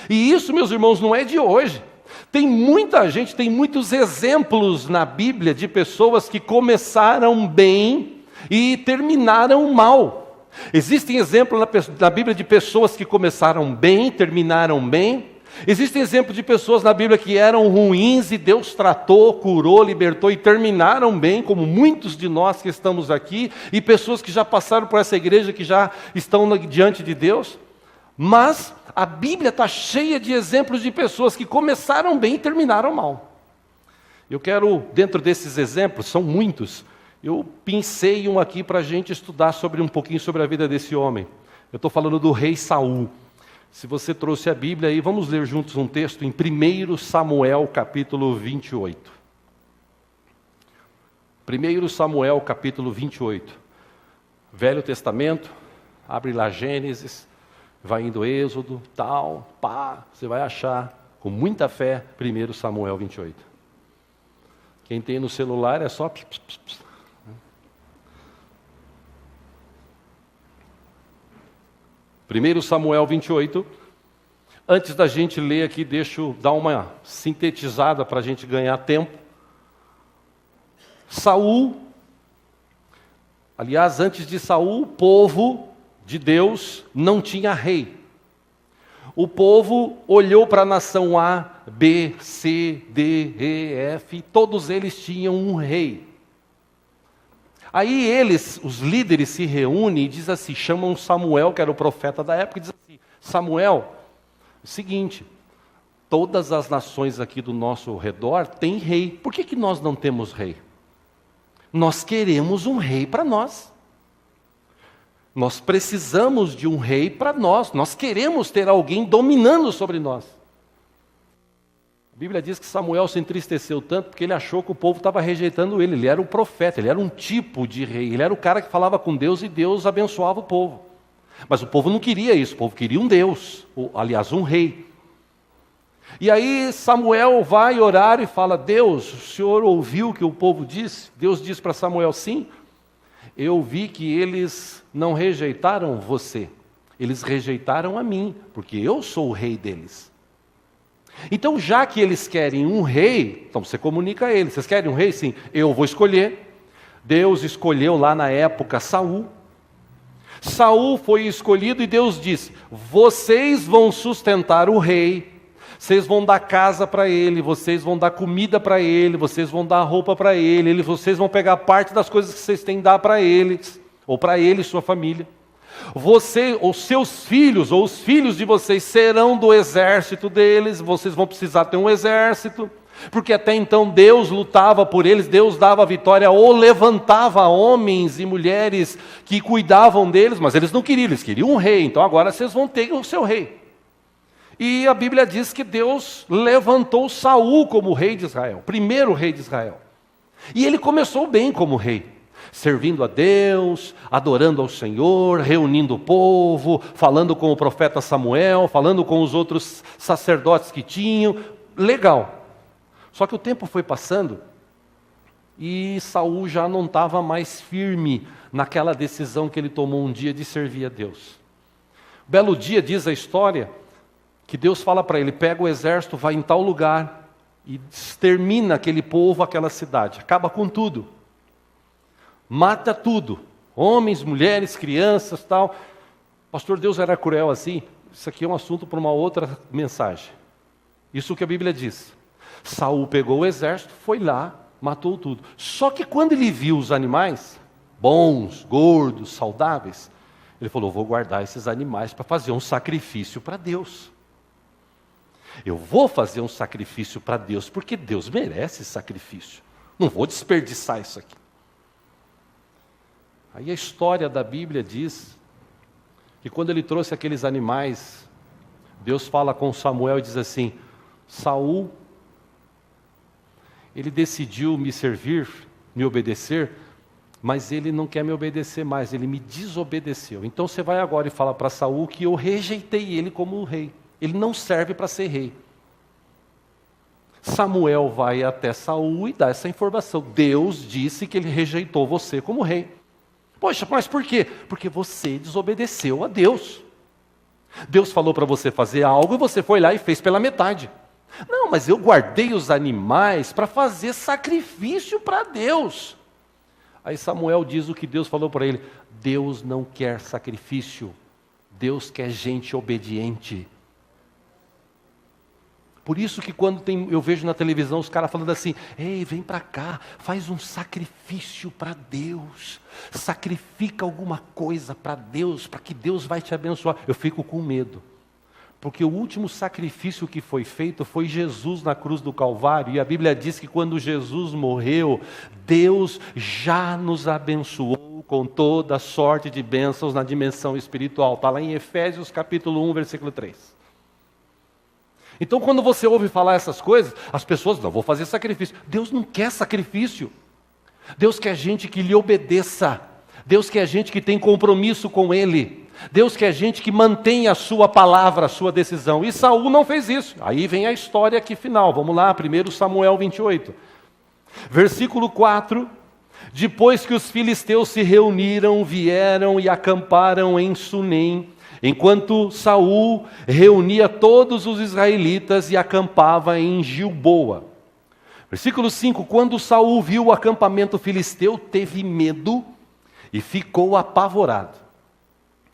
E isso, meus irmãos, não é de hoje. Tem muita gente, tem muitos exemplos na Bíblia de pessoas que começaram bem e terminaram mal. Existem exemplos na Bíblia de pessoas que começaram bem, terminaram bem. Existem exemplos de pessoas na Bíblia que eram ruins e Deus tratou, curou, libertou e terminaram bem, como muitos de nós que estamos aqui, e pessoas que já passaram por essa igreja, que já estão diante de Deus. Mas a Bíblia está cheia de exemplos de pessoas que começaram bem e terminaram mal. Eu quero, dentro desses exemplos, são muitos, eu pincei um aqui para a gente estudar um pouquinho sobre a vida desse homem. Eu estou falando do rei Saul. Se você trouxe a Bíblia aí, vamos ler juntos um texto em 1 Samuel, capítulo 28. 1 Samuel, capítulo 28. Velho Testamento, abre lá Gênesis, vai indo Êxodo, tal, pá, você vai achar, com muita fé, 1 Samuel 28. Quem tem no celular é só... 1 Samuel 28, antes da gente ler aqui, deixa eu dar uma sintetizada para a gente ganhar tempo. Saul, aliás, antes de Saul, o povo de Deus não tinha rei. O povo olhou para a nação A, B, C, D, E, F, todos eles tinham um rei. Aí eles, os líderes, se reúnem e dizem assim, chamam Samuel, que era o profeta da época, e dizem assim: Samuel, é o seguinte, todas as nações aqui do nosso redor têm rei. Por que nós não temos rei? Nós queremos um rei para nós. Nós precisamos de um rei para nós queremos ter alguém dominando sobre nós. A Bíblia diz que Samuel se entristeceu tanto porque ele achou que o povo estava rejeitando ele. Ele era o profeta, ele era um tipo de rei, ele era o cara que falava com Deus e Deus abençoava o povo. Mas o povo não queria isso, o povo queria um Deus, aliás, um rei. E aí Samuel vai orar e fala: Deus, o Senhor ouviu o que o povo disse? Deus diz para Samuel: sim, eu vi que eles não rejeitaram você, eles rejeitaram a mim, porque eu sou o rei deles. Então, já que eles querem um rei, então você comunica a eles: vocês querem um rei? Sim, eu vou escolher. Deus escolheu lá na época Saul. Saul foi escolhido e Deus disse: vocês vão sustentar o rei, vocês vão dar casa para ele, vocês vão dar comida para ele, vocês vão dar roupa para ele, vocês vão pegar parte das coisas que vocês têm que dar para eles, ou para ele e sua família. Você, os seus filhos, ou os filhos de vocês serão do exército deles, vocês vão precisar ter um exército, porque até então Deus lutava por eles, Deus dava vitória ou levantava homens e mulheres que cuidavam deles, mas eles não queriam, eles queriam um rei, então agora vocês vão ter o seu rei. E a Bíblia diz que Deus levantou Saul como rei de Israel, primeiro rei de Israel. E ele começou bem como rei, servindo a Deus, adorando ao Senhor, reunindo o povo, falando com o profeta Samuel, falando com os outros sacerdotes que tinham, legal. Só que o tempo foi passando e Saul já não estava mais firme naquela decisão que ele tomou um dia de servir a Deus. Belo dia, diz a história, que Deus fala para ele: pega o exército, vai em tal lugar e extermina aquele povo, aquela cidade, acaba com tudo, mata tudo, homens, mulheres, crianças, tal. Pastor, Deus era cruel assim? Isso aqui é um assunto para uma outra mensagem. Isso que a Bíblia diz. Saul pegou o exército, foi lá, matou tudo. Só que quando ele viu os animais, bons, gordos, saudáveis, ele falou: vou guardar esses animais para fazer um sacrifício para Deus. Eu vou fazer um sacrifício para Deus, porque Deus merece sacrifício. Não vou desperdiçar isso aqui. Aí a história da Bíblia diz que quando ele trouxe aqueles animais, Deus fala com Samuel e diz assim: Saul, ele decidiu me servir, me obedecer, mas ele não quer me obedecer mais, ele me desobedeceu. Então você vai agora e fala para Saul que eu rejeitei ele como rei. Ele não serve para ser rei. Samuel vai até Saul e dá essa informação: Deus disse que ele rejeitou você como rei. Poxa, mas por quê? Porque você desobedeceu a Deus. Deus falou para você fazer algo e você foi lá e fez pela metade. Não, mas eu guardei os animais para fazer sacrifício para Deus. Aí Samuel diz o que Deus falou para ele: Deus não quer sacrifício, Deus quer gente obediente. Por isso que quando eu vejo na televisão os caras falando assim: ei, vem para cá, faz um sacrifício para Deus, sacrifica alguma coisa para Deus, para que Deus vai te abençoar. Eu fico com medo, porque o último sacrifício que foi feito foi Jesus na cruz do Calvário, e a Bíblia diz que quando Jesus morreu, Deus já nos abençoou com toda sorte de bênçãos na dimensão espiritual. Está lá em Efésios capítulo 1, versículo 3. Então quando você ouve falar essas coisas, as pessoas: não, vou fazer sacrifício. Deus não quer sacrifício. Deus quer gente que lhe obedeça. Deus quer gente que tem compromisso com Ele. Deus quer gente que mantém a sua palavra, a sua decisão. E Saul não fez isso. Aí vem a história aqui final. Vamos lá, 1 Samuel 28. Versículo 4. Depois que os filisteus se reuniram, vieram e acamparam em Sunem, enquanto Saul reunia todos os israelitas e acampava em Gilboa. Versículo 5, quando Saul viu o acampamento filisteu, teve medo e ficou apavorado.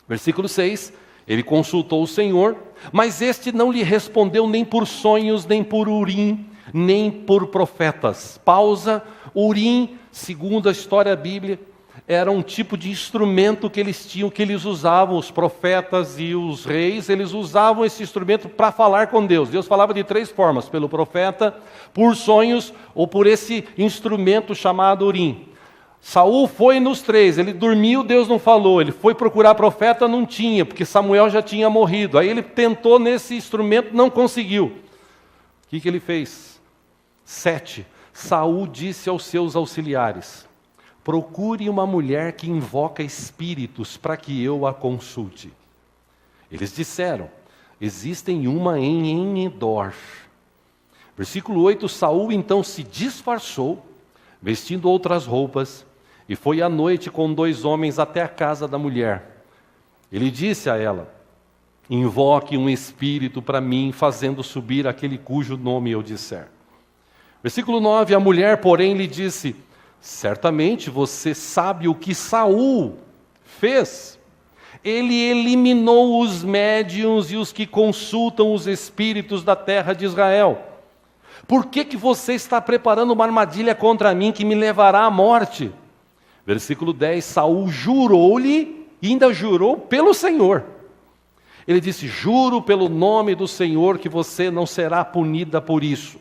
Versículo 6, ele consultou o Senhor, mas este não lhe respondeu nem por sonhos, nem por Urim, nem por profetas. Pausa. Urim, segundo a história da Bíblia, era um tipo de instrumento que eles tinham, que eles usavam, os profetas e os reis, eles usavam esse instrumento para falar com Deus. Deus falava de 3 formas: pelo profeta, por sonhos ou por esse instrumento chamado Urim. Saul foi nos 3, ele dormiu, Deus não falou. Ele foi procurar profeta, não tinha, porque Samuel já tinha morrido. Aí ele tentou nesse instrumento, não conseguiu. O que ele fez? 7. Saul disse aos seus auxiliares: procure uma mulher que invoca espíritos para que eu a consulte. Eles disseram: existem uma em Endor. Versículo 8, Saul então se disfarçou, vestindo outras roupas, e foi à noite com 2 homens até a casa da mulher. Ele disse a ela: invoque um espírito para mim, fazendo subir aquele cujo nome eu disser. Versículo 9, a mulher, porém, lhe disse: certamente você sabe o que Saul fez. Ele eliminou os médiuns e os que consultam os espíritos da terra de Israel. Por que você está preparando uma armadilha contra mim que me levará à morte? Versículo 10, Saul jurou-lhe, e ainda jurou pelo Senhor. Ele disse: juro pelo nome do Senhor que você não será punida por isso.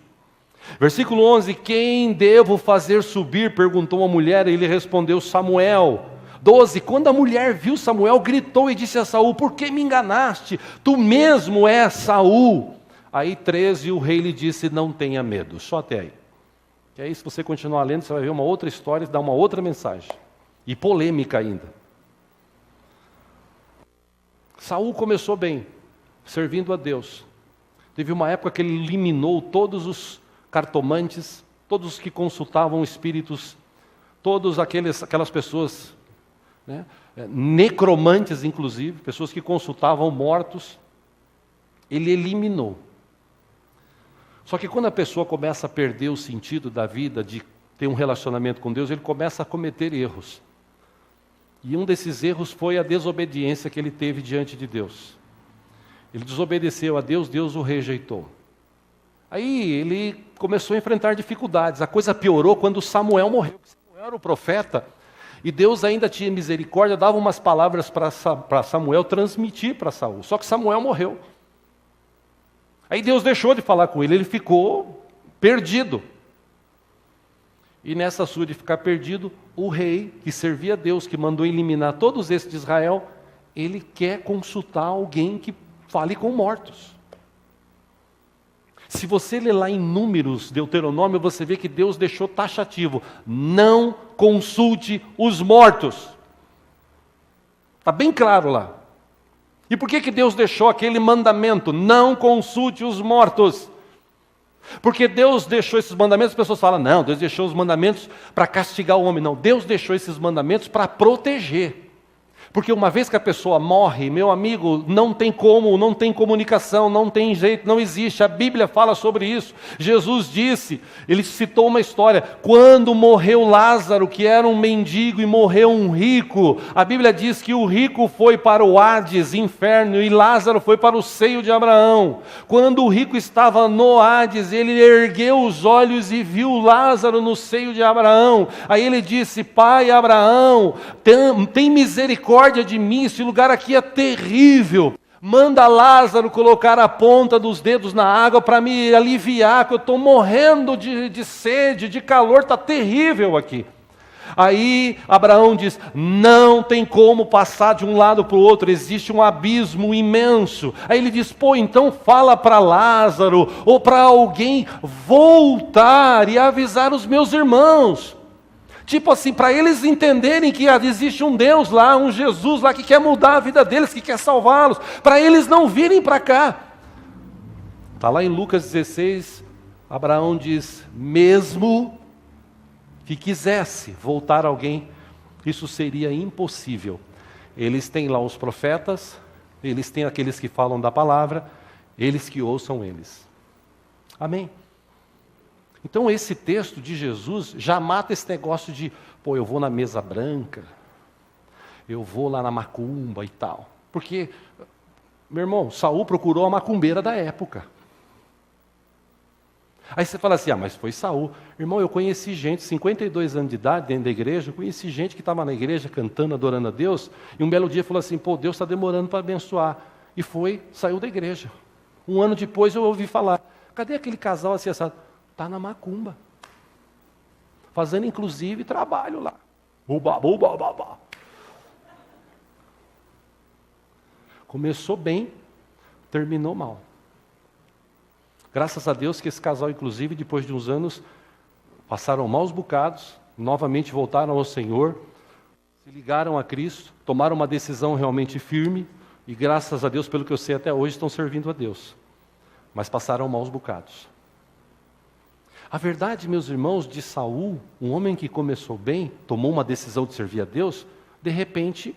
Versículo 11, quem devo fazer subir? Perguntou a mulher, e ele respondeu: Samuel. 12, quando a mulher viu Samuel, gritou e disse a Saul: por que me enganaste? Tu mesmo és Saul. Aí 13, o rei lhe disse: não tenha medo, só até aí. Que aí se você continuar lendo, você vai ver uma outra história, dá uma outra mensagem. E polêmica ainda. Saul começou bem, servindo a Deus. Teve uma época que ele eliminou todos os cartomantes, todos os que consultavam espíritos, todas aquelas pessoas, né, necromantes inclusive, pessoas que consultavam mortos, ele eliminou. Só que quando a pessoa começa a perder o sentido da vida, de ter um relacionamento com Deus, ele começa a cometer erros. E um desses erros foi a desobediência que ele teve diante de Deus. Ele desobedeceu a Deus, Deus o rejeitou. Aí ele começou a enfrentar dificuldades. A coisa piorou quando Samuel morreu. Samuel era o profeta, e Deus ainda tinha misericórdia, dava umas palavras para Samuel transmitir para Saul. Só que Samuel morreu. Aí Deus deixou de falar com ele, ele ficou perdido. E nessa sua de ficar perdido, o rei, que servia a Deus, que mandou eliminar todos esses de Israel, ele quer consultar alguém que fale com mortos. Se você ler lá em Números, Deuteronômio, você vê que Deus deixou taxativo: não consulte os mortos. Está bem claro lá. E por que Deus deixou aquele mandamento: não consulte os mortos? Porque Deus deixou esses mandamentos, as pessoas falam: não, Deus deixou os mandamentos para castigar o homem. Não, Deus deixou esses mandamentos para proteger. Porque uma vez que a pessoa morre, meu amigo, não tem como, não tem comunicação, não tem jeito, não existe. A Bíblia fala sobre isso. Jesus disse, ele citou uma história: quando morreu Lázaro, que era um mendigo, e morreu um rico, a Bíblia diz que o rico foi para o Hades, inferno, e Lázaro foi para o seio de Abraão. Quando o rico estava no Hades, ele ergueu os olhos e viu Lázaro no seio de Abraão. Aí ele disse: pai Abraão, tem misericórdia de mim, esse lugar aqui é terrível. Manda Lázaro colocar a ponta dos dedos na água para me aliviar, que eu estou morrendo de sede, de calor, está terrível aqui. Aí Abraão diz: não tem como passar de um lado para o outro, existe um abismo imenso. Aí ele diz: pô, então fala para Lázaro ou para alguém voltar e avisar os meus irmãos. Tipo assim, para eles entenderem que existe um Deus lá, um Jesus lá que quer mudar a vida deles, que quer salvá-los, para eles não virem para cá. Está lá em Lucas 16, Abraão diz: mesmo que quisesse voltar alguém, isso seria impossível. Eles têm lá os profetas, eles têm aqueles que falam da palavra, eles que ouçam eles. Amém? Então esse texto de Jesus já mata esse negócio de, pô, eu vou na mesa branca, eu vou lá na macumba e tal. Porque, meu irmão, Saul procurou a macumbeira da época. Aí você fala assim: ah, mas foi Saul. Irmão, eu conheci gente, 52 anos de idade, dentro da igreja, eu conheci gente que estava na igreja cantando, adorando a Deus, e um belo dia falou assim: pô, Deus está demorando para abençoar. E saiu da igreja. Um ano depois eu ouvi falar: cadê aquele casal assim assado? Está na macumba, fazendo inclusive trabalho lá. Uba, uba, uba, uba. Começou bem, terminou mal. Graças a Deus que esse casal, inclusive, depois de uns anos, passaram maus bocados, novamente voltaram ao Senhor, se ligaram a Cristo, tomaram uma decisão realmente firme, e graças a Deus, pelo que eu sei até hoje, estão servindo a Deus. Mas passaram maus bocados. A verdade, meus irmãos, de Saul, um homem que começou bem, tomou uma decisão de servir a Deus, de repente,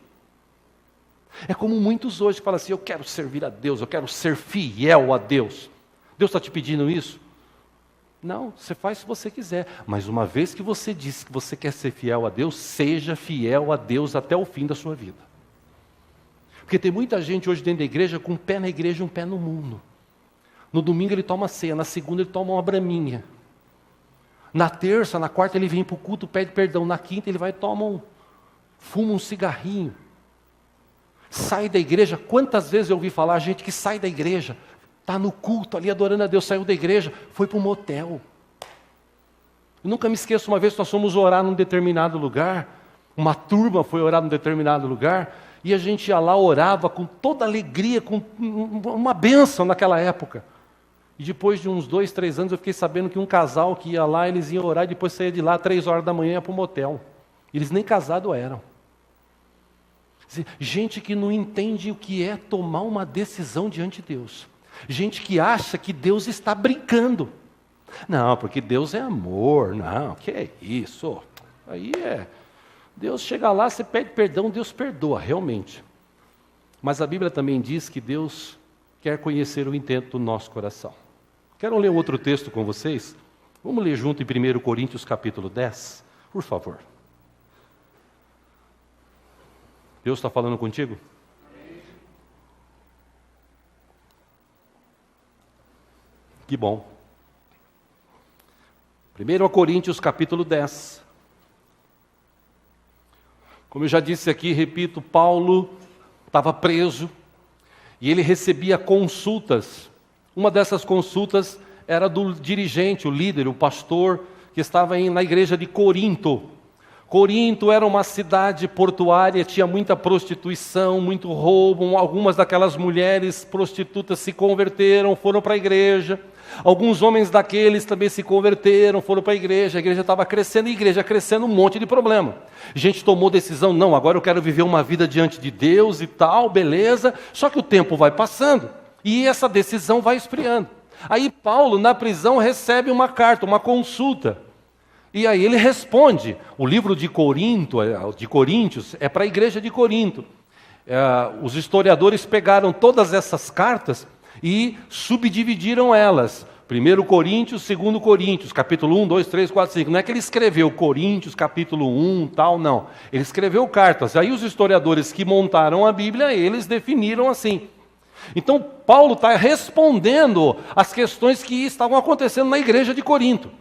é como muitos hoje que falam assim, eu quero servir a Deus, eu quero ser fiel a Deus. Deus está te pedindo isso? Não, você faz se você quiser. Mas uma vez que você disse que você quer ser fiel a Deus, seja fiel a Deus até o fim da sua vida. Porque tem muita gente hoje dentro da igreja com um pé na igreja e um pé no mundo. No domingo ele toma ceia, na segunda ele toma uma braminha. Na terça, na quarta ele vem para o culto, pede perdão. Na quinta ele vai e fuma um cigarrinho. Sai da igreja. Quantas vezes eu ouvi falar gente que sai da igreja, está no culto ali adorando a Deus, saiu da igreja, foi para um motel. Eu nunca me esqueço, uma vez nós fomos orar num determinado lugar, uma turma foi orar num determinado lugar, e a gente ia lá, orava com toda alegria, com uma bênção naquela época. E depois de uns 2, 3 anos eu fiquei sabendo que um casal que ia lá, eles iam orar e depois saía de lá 3 horas da manhã e ia para o motel. Eles nem casados eram. Gente que não entende o que é tomar uma decisão diante de Deus. Gente que acha que Deus está brincando. Não, porque Deus é amor. Não, que é isso? Aí é... Deus chega lá, você pede perdão, Deus perdoa, realmente. Mas a Bíblia também diz que Deus quer conhecer o intento do nosso coração. Quero ler outro texto com vocês? Vamos ler junto em 1 Coríntios capítulo 10, por favor. Deus está falando contigo? Que bom. 1 Coríntios capítulo 10. Como eu já disse aqui, repito, Paulo estava preso e ele recebia consultas. Uma dessas consultas era do dirigente, o líder, o pastor, que estava na igreja de Corinto. Corinto era uma cidade portuária, tinha muita prostituição, muito roubo. Algumas daquelas mulheres prostitutas se converteram, foram para a igreja. Alguns homens daqueles também se converteram, foram para a igreja estava crescendo, e a igreja crescendo, um monte de problema. Gente tomou decisão, não, agora eu quero viver uma vida diante de Deus e tal, beleza, só que o tempo vai passando, e essa decisão vai esfriando. Aí Paulo, na prisão, recebe uma carta, uma consulta, e aí ele responde. O livro de Coríntios é para a igreja de Corinto. Os historiadores pegaram todas essas cartas e subdividiram elas. 1 Coríntios, 2 Coríntios, capítulo 1, 2, 3, 4, 5. Não é que ele escreveu Coríntios, capítulo 1, tal, não. Ele escreveu cartas. Aí os historiadores que montaram a Bíblia, eles definiram assim. Então, Paulo está respondendo às questões que estavam acontecendo na igreja de Corinto.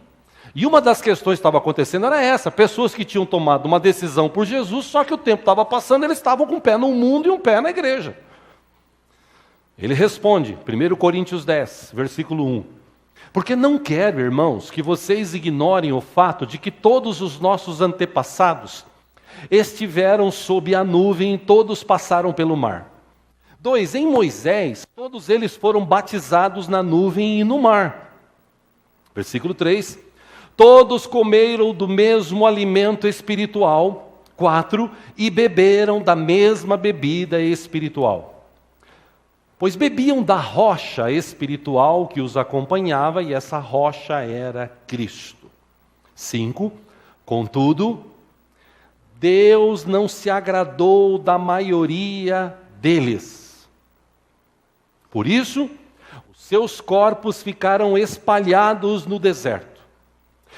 E uma das questões que estava acontecendo era essa. Pessoas que tinham tomado uma decisão por Jesus, só que o tempo estava passando, eles estavam com um pé no mundo e um pé na igreja. Ele responde, 1 Coríntios 10, versículo 1. Porque não quero, irmãos, que vocês ignorem o fato de que todos os nossos antepassados estiveram sob a nuvem e todos passaram pelo mar. 2, em Moisés, todos eles foram batizados na nuvem e no mar. Versículo 3. Todos comeram do mesmo alimento espiritual. 4, e beberam da mesma bebida espiritual. Pois bebiam da rocha espiritual que os acompanhava, e essa rocha era Cristo. 5, contudo, Deus não se agradou da maioria deles. Por isso, os seus corpos ficaram espalhados no deserto.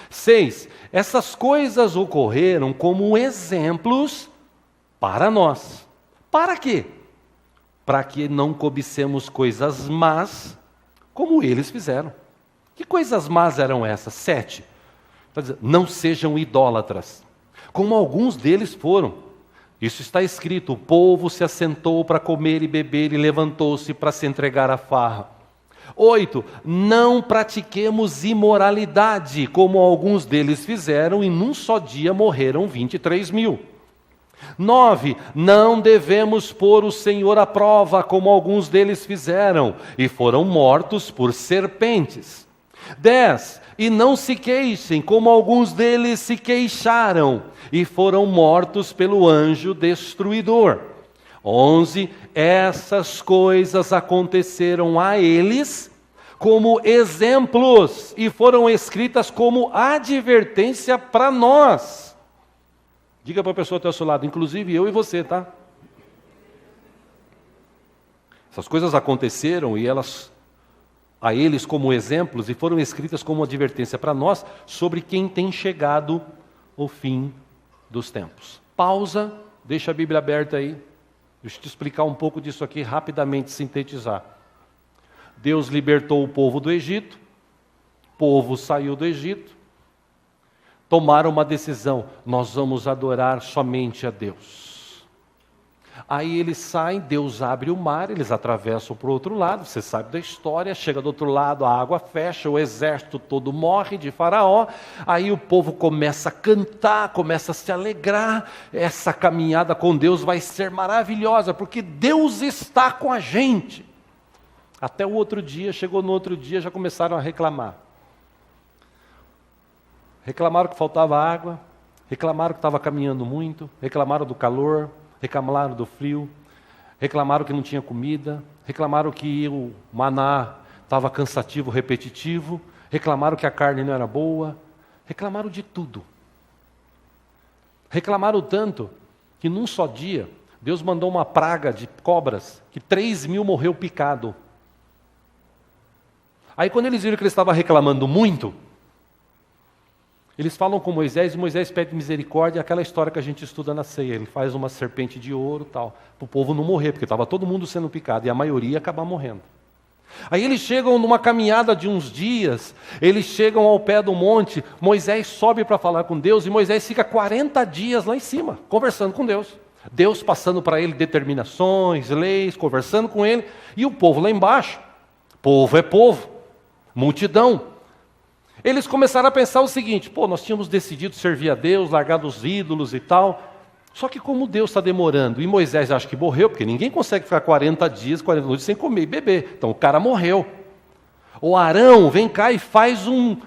6, essas coisas ocorreram como exemplos para nós. Para quê? Para que não cobicemos coisas más, como eles fizeram. Que coisas más eram essas? 7. Não sejam idólatras, como alguns deles foram. Isso está escrito: o povo se assentou para comer e beber e levantou-se para se entregar à farra. 8. Não pratiquemos imoralidade, como alguns deles fizeram, e num só dia morreram 23.000. 9. Não devemos pôr o Senhor à prova, como alguns deles fizeram, e foram mortos por serpentes. 10. E não se queixem, como alguns deles se queixaram, e foram mortos pelo anjo destruidor. 11. Essas coisas aconteceram a eles como exemplos, e foram escritas como advertência para nós. Diga para a pessoa ao teu seu lado, inclusive eu e você, tá? Essas coisas aconteceram e a eles como exemplos, e foram escritas como advertência para nós sobre quem tem chegado o fim dos tempos. Pausa, deixa a Bíblia aberta aí. Deixa eu te explicar um pouco disso aqui, rapidamente sintetizar. Deus libertou o povo do Egito, o povo saiu do Egito, tomaram uma decisão: nós vamos adorar somente a Deus. Aí eles saem, Deus abre o mar, eles atravessam para o outro lado, você sabe da história, chega do outro lado, a água fecha, o exército todo morre de Faraó, aí o povo começa a cantar, começa a se alegrar, essa caminhada com Deus vai ser maravilhosa, porque Deus está com a gente. Até o outro dia, chegou no outro dia, já começaram a reclamar. Reclamaram que faltava água, reclamaram que estava caminhando muito, reclamaram do calor, reclamaram do frio, reclamaram que não tinha comida, reclamaram que o maná estava cansativo, repetitivo, reclamaram que a carne não era boa, reclamaram de tudo. Reclamaram tanto que num só dia, Deus mandou uma praga de cobras, que 3.000 morreu picado. Aí quando eles viram que ele estava reclamando muito, eles falam com Moisés, e Moisés pede misericórdia, aquela história que a gente estuda na ceia. Ele faz uma serpente de ouro e tal, para o povo não morrer, porque estava todo mundo sendo picado, e a maioria ia acabar morrendo. Aí eles chegam numa caminhada de uns dias, eles chegam ao pé do monte, Moisés sobe para falar com Deus, e Moisés fica 40 dias lá em cima, conversando com Deus. Deus passando para ele determinações, leis, conversando com ele, e o povo lá embaixo. Povo é povo, multidão. Eles começaram a pensar o seguinte: nós tínhamos decidido servir a Deus, largar os ídolos e tal, só que como Deus está demorando, e Moisés acha que morreu, porque ninguém consegue ficar 40 dias, 40 noites sem comer e beber, então o cara morreu. O Arão, vem cá e faz um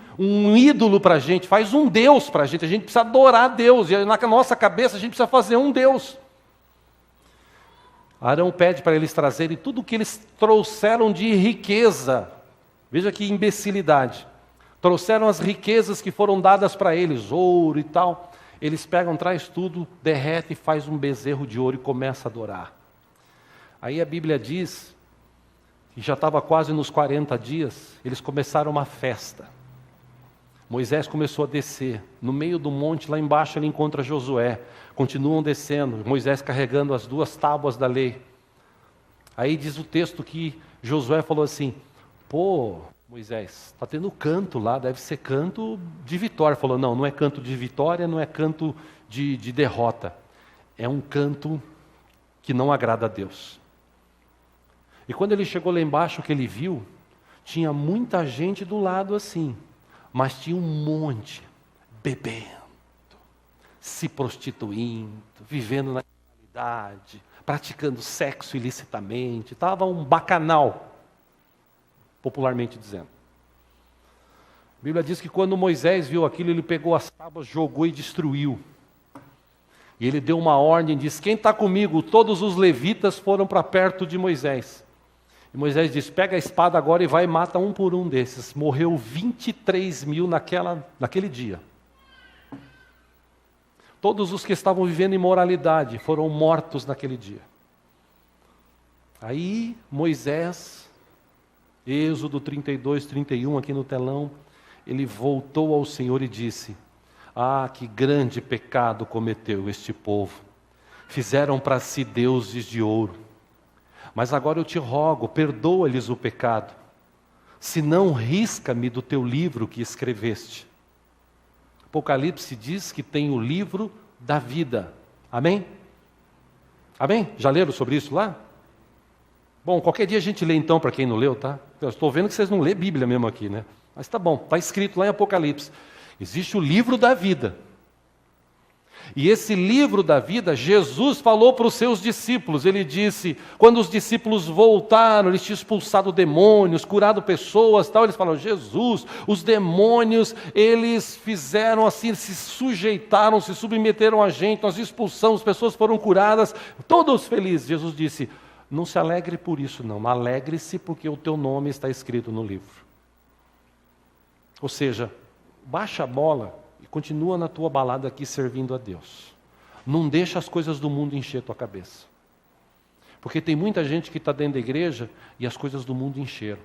ídolo para a gente, faz um Deus para a gente precisa adorar a Deus, e na nossa cabeça a gente precisa fazer um Deus. Arão pede para eles trazerem tudo o que eles trouxeram de riqueza, veja que imbecilidade. Trouxeram as riquezas que foram dadas para eles, ouro e tal. Eles pegam, traz tudo, derrete e faz um bezerro de ouro e começa a adorar. Aí a Bíblia diz que já estava quase nos 40 dias, eles começaram uma festa. Moisés começou a descer. No meio do monte, lá embaixo, ele encontra Josué. Continuam descendo, Moisés carregando as 2 tábuas da lei. Aí diz o texto que Josué falou assim: Moisés, está tendo canto lá, deve ser canto de vitória. Falou: não é canto de vitória, não é canto de derrota. É um canto que não agrada a Deus. E quando ele chegou lá embaixo, o que ele viu, tinha muita gente do lado assim, mas tinha um monte bebendo, se prostituindo, vivendo na imoralidade, praticando sexo ilicitamente. Estava um bacanal, popularmente dizendo. A Bíblia diz que quando Moisés viu aquilo, ele pegou as tábuas, jogou e destruiu. E ele deu uma ordem, disse: quem está comigo? Todos os levitas foram para perto de Moisés. E Moisés disse: pega a espada agora e vai e mata um por um desses. Morreu 23.000 naquele dia. Todos os que estavam vivendo imoralidade foram mortos naquele dia. Aí Moisés, Êxodo 32, 31, aqui no telão, ele voltou ao Senhor e disse: que grande pecado cometeu este povo. Fizeram para si deuses de ouro. Mas agora eu te rogo, perdoa-lhes o pecado. Se não, risca-me do teu livro que escreveste. Apocalipse diz que tem o livro da vida. Amém? Amém? Já leram sobre isso lá? Bom, qualquer dia a gente lê então, para quem não leu, tá? Eu estou vendo que vocês não lêem Bíblia mesmo aqui, né? Mas tá bom, está escrito lá em Apocalipse. Existe o livro da vida. E esse livro da vida, Jesus falou para os seus discípulos. Ele disse, quando os discípulos voltaram, eles tinham expulsado demônios, curado pessoas, tal. Eles falaram, Jesus, os demônios, eles fizeram assim, se sujeitaram, se submeteram a gente, nós expulsamos, pessoas foram curadas, todos felizes. Jesus disse, não se alegre por isso não, alegre-se porque o teu nome está escrito no livro. Ou seja, baixa a bola e continua na tua balada aqui servindo a Deus. Não deixa as coisas do mundo encher tua cabeça. Porque tem muita gente que está dentro da igreja e as coisas do mundo encheram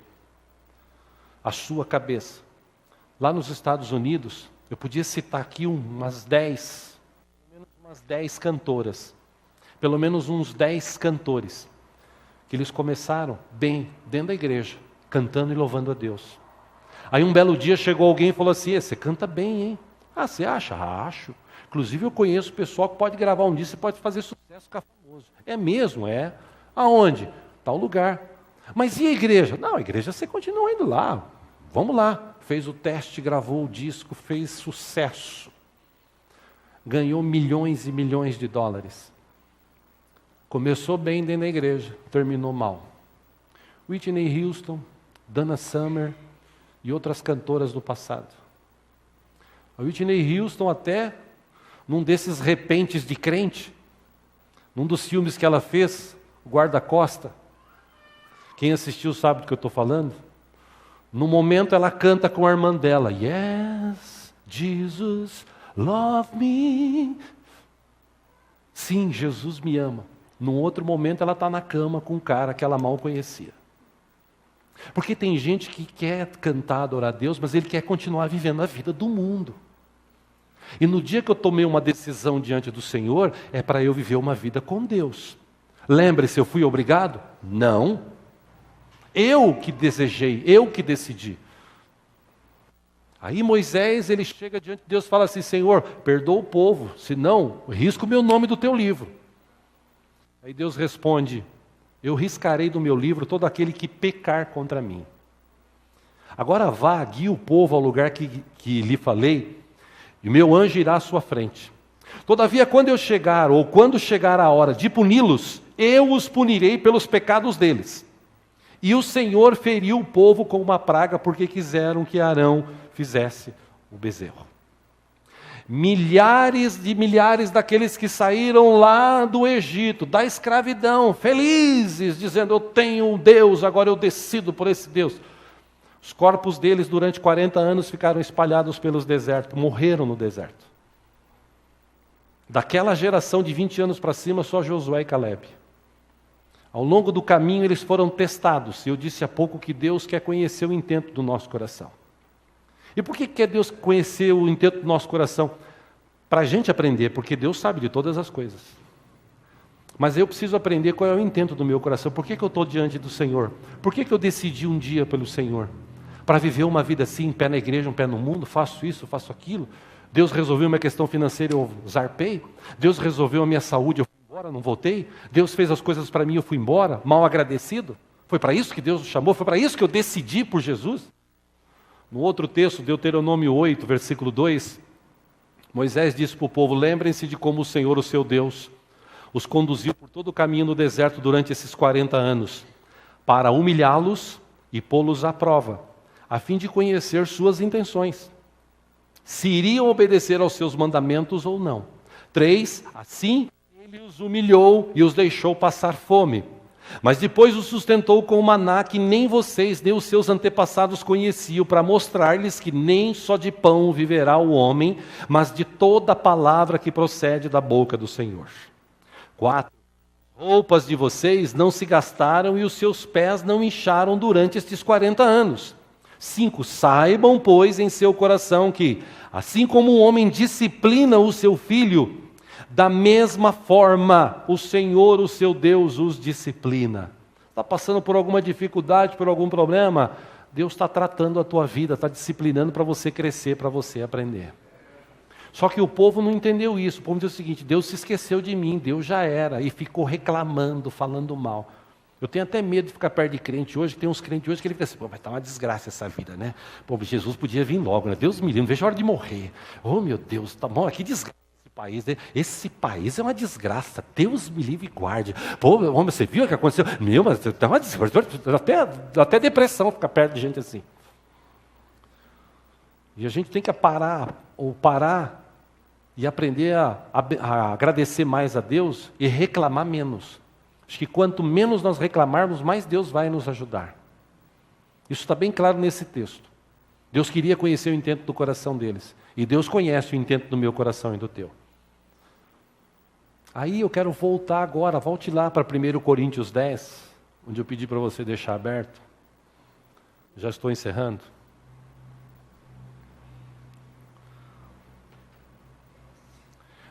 a sua cabeça. Lá nos Estados Unidos, eu podia citar aqui umas 10 cantoras, pelo menos uns 10 cantores, que eles começaram bem dentro da igreja, cantando e louvando a Deus. Aí um belo dia chegou alguém e falou assim, você canta bem, hein? Ah, você acha? Acho. Inclusive eu conheço pessoal que pode gravar um disco e pode fazer sucesso, ficar famoso. É mesmo, é. Aonde? Tal lugar. Mas e a igreja? Não, a igreja você continua indo lá. Vamos lá. Fez o teste, gravou o disco, fez sucesso. Ganhou milhões e milhões de dólares. Começou bem dentro da igreja, terminou mal. Whitney Houston, Donna Summer e outras cantoras do passado. A Whitney Houston até, num desses repentes de crente, num dos filmes que ela fez, o Guarda-Costa, quem assistiu sabe do que eu estou falando, no momento ela canta com a irmã dela, Yes, Jesus, love me. Sim, Jesus me ama. Num outro momento ela está na cama com um cara que ela mal conhecia. Porque tem gente que quer cantar, adorar a Deus, mas ele quer continuar vivendo a vida do mundo. E no dia que eu tomei uma decisão diante do Senhor, é para eu viver uma vida com Deus. Lembre-se, eu fui obrigado? Não. Eu que desejei, eu que decidi. Aí Moisés, ele chega diante de Deus e fala assim, Senhor, perdoa o povo, senão risco o meu nome do teu livro. Aí Deus responde, eu riscarei do meu livro todo aquele que pecar contra mim. Agora vá, guie o povo ao lugar que lhe falei, e meu anjo irá à sua frente. Todavia, quando eu chegar, ou quando chegar a hora de puni-los, eu os punirei pelos pecados deles. E o Senhor feriu o povo com uma praga, porque quiseram que Arão fizesse o bezerro. Milhares de milhares daqueles que saíram lá do Egito, da escravidão, felizes, dizendo, eu tenho um Deus, agora eu decido por esse Deus. Os corpos deles durante 40 anos ficaram espalhados pelos desertos, morreram no deserto. Daquela geração de 20 anos para cima, só Josué e Caleb. Ao longo do caminho eles foram testados, e eu disse há pouco que Deus quer conhecer o intento do nosso coração. E por que quer Deus conhecer o intento do nosso coração? Para a gente aprender, porque Deus sabe de todas as coisas. Mas eu preciso aprender qual é o intento do meu coração. Por que eu estou diante do Senhor? Por que eu decidi um dia pelo Senhor? Para viver uma vida assim, um pé na igreja, um pé no mundo, faço isso, faço aquilo. Deus resolveu minha questão financeira, eu zarpei. Deus resolveu a minha saúde, eu fui embora, não voltei. Deus fez as coisas para mim, eu fui embora, mal agradecido. Foi para isso que Deus nos chamou, foi para isso que eu decidi por Jesus. No outro texto, Deuteronômio 8, versículo 2, Moisés disse para o povo, lembrem-se de como o Senhor, o seu Deus, os conduziu por todo o caminho no deserto durante esses 40 anos, para humilhá-los e pô-los à prova, a fim de conhecer suas intenções, se iriam obedecer aos seus mandamentos ou não. 3, assim ele os humilhou e os deixou passar fome. Mas depois os sustentou com o maná que nem vocês, nem os seus antepassados conheciam, para mostrar-lhes que nem só de pão viverá o homem, mas de toda a palavra que procede da boca do Senhor. 4. Roupas de vocês não se gastaram e os seus pés não incharam durante estes 40 anos. 5. Saibam, pois, em seu coração que, assim como um homem disciplina o seu filho, da mesma forma, o Senhor, o seu Deus, os disciplina. Está passando por alguma dificuldade, por algum problema? Deus está tratando a tua vida, está disciplinando para você crescer, para você aprender. Só que o povo não entendeu isso. O povo diz o seguinte, Deus se esqueceu de mim, Deus já era, e ficou reclamando, falando mal. Eu tenho até medo de ficar perto de crente hoje, que tem uns crentes hoje que ele fica assim, pô, vai estar uma desgraça essa vida, né? Pô, Jesus podia vir logo, né? Deus me livre, não vejo a hora de morrer. Oh, meu Deus, tá bom, que desgraça esse país, né? Esse país é uma desgraça, Deus me livre e guarde. Pô, homem, você viu o que aconteceu? Meu, mas tá uma desgraça, até depressão ficar perto de gente assim. E a gente tem que parar e aprender a agradecer mais a Deus e reclamar menos. Acho que quanto menos nós reclamarmos, mais Deus vai nos ajudar. Isso está bem claro nesse texto. Deus queria conhecer o intento do coração deles. E Deus conhece o intento do meu coração e do teu. Aí eu quero voltar agora, volte lá para 1 Coríntios 10, onde eu pedi para você deixar aberto. Já estou encerrando.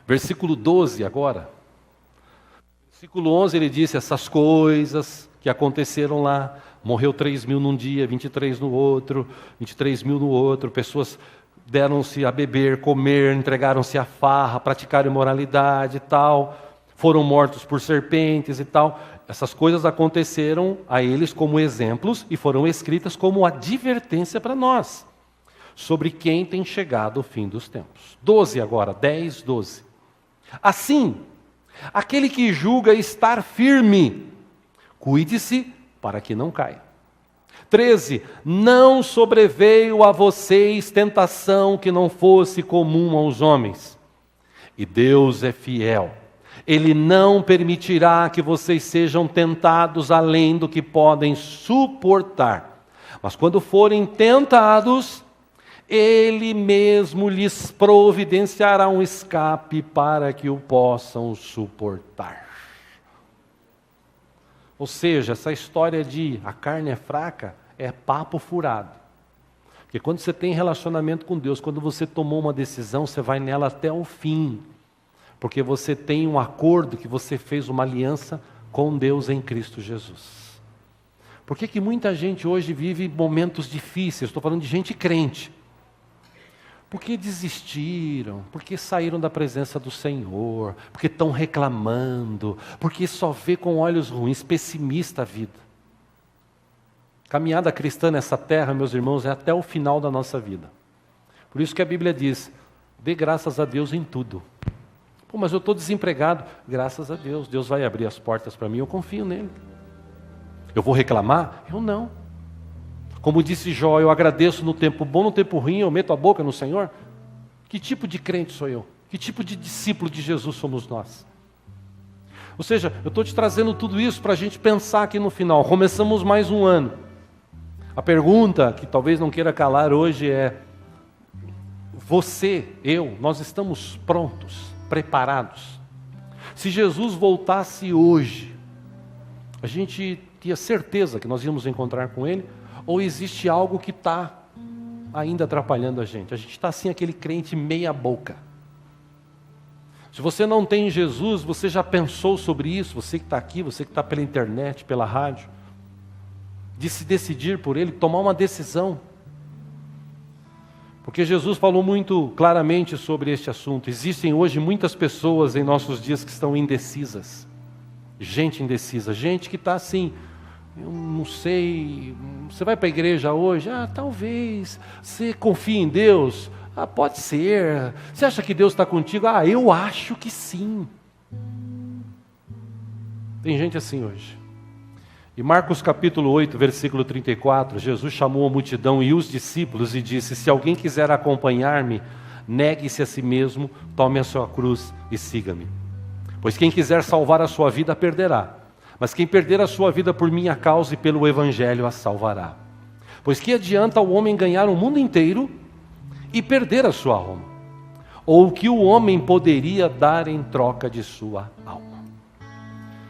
Versículo 12 agora. Versículo 11 ele disse, essas coisas que aconteceram lá, morreu 3.000 num dia, 23 no outro, 23.000 no outro, pessoas deram-se a beber, comer, entregaram-se à farra, praticaram imoralidade e tal, foram mortos por serpentes e tal. Essas coisas aconteceram a eles como exemplos e foram escritas como advertência para nós, sobre quem tem chegado o fim dos tempos. 12 agora, 10, 12. Assim, aquele que julga estar firme, cuide-se para que não caia. 13. Não sobreveio a vocês tentação que não fosse comum aos homens. E Deus é fiel. Ele não permitirá que vocês sejam tentados além do que podem suportar. Mas quando forem tentados, Ele mesmo lhes providenciará um escape para que o possam suportar. Ou seja, essa história de a carne é fraca é papo furado. Porque quando você tem relacionamento com Deus, quando você tomou uma decisão, você vai nela até o fim. Porque você tem um acordo, que você fez uma aliança com Deus em Cristo Jesus. Por que muita gente hoje vive momentos difíceis? Estou falando de gente crente. Porque desistiram, porque saíram da presença do Senhor, porque estão reclamando, porque só vê com olhos ruins, pessimista a vida. Caminhada cristã nessa terra, meus irmãos, é até o final da nossa vida. Por isso que a Bíblia diz, dê graças a Deus em tudo. Pô, mas eu estou desempregado. Graças a Deus, Deus vai abrir as portas para mim, eu confio nele. Eu vou reclamar? Eu não. Como disse Jó, eu agradeço no tempo bom, no tempo ruim, eu meto a boca no Senhor. Que tipo de crente sou eu? Que tipo de discípulo de Jesus somos nós? Ou seja, eu estou te trazendo tudo isso para a gente pensar aqui no final. Começamos mais um ano. A pergunta que talvez não queira calar hoje é, você, eu, nós estamos prontos, preparados? Se Jesus voltasse hoje, a gente tinha certeza que nós íamos encontrar com Ele? Ou existe algo que está ainda atrapalhando a gente? A gente está assim, aquele crente meia boca. Se você não tem Jesus, você já pensou sobre isso? Você que está aqui, você que está pela internet, pela rádio, de se decidir por Ele, tomar uma decisão. Porque Jesus falou muito claramente sobre este assunto. Existem hoje muitas pessoas em nossos dias que estão indecisas. Gente indecisa, gente que está assim... Eu não sei, você vai para a igreja hoje? Ah, talvez. Você confia em Deus? Ah, pode ser. Você acha que Deus está contigo? Ah, eu acho que sim. Tem gente assim hoje. Em Marcos capítulo 8, versículo 34, Jesus chamou a multidão e os discípulos e disse, se alguém quiser acompanhar-me, negue-se a si mesmo, tome a sua cruz e siga-me. Pois quem quiser salvar a sua vida, perderá. Mas quem perder a sua vida por minha causa e pelo Evangelho a salvará. Pois que adianta o homem ganhar o mundo inteiro e perder a sua alma? Ou o que o homem poderia dar em troca de sua alma?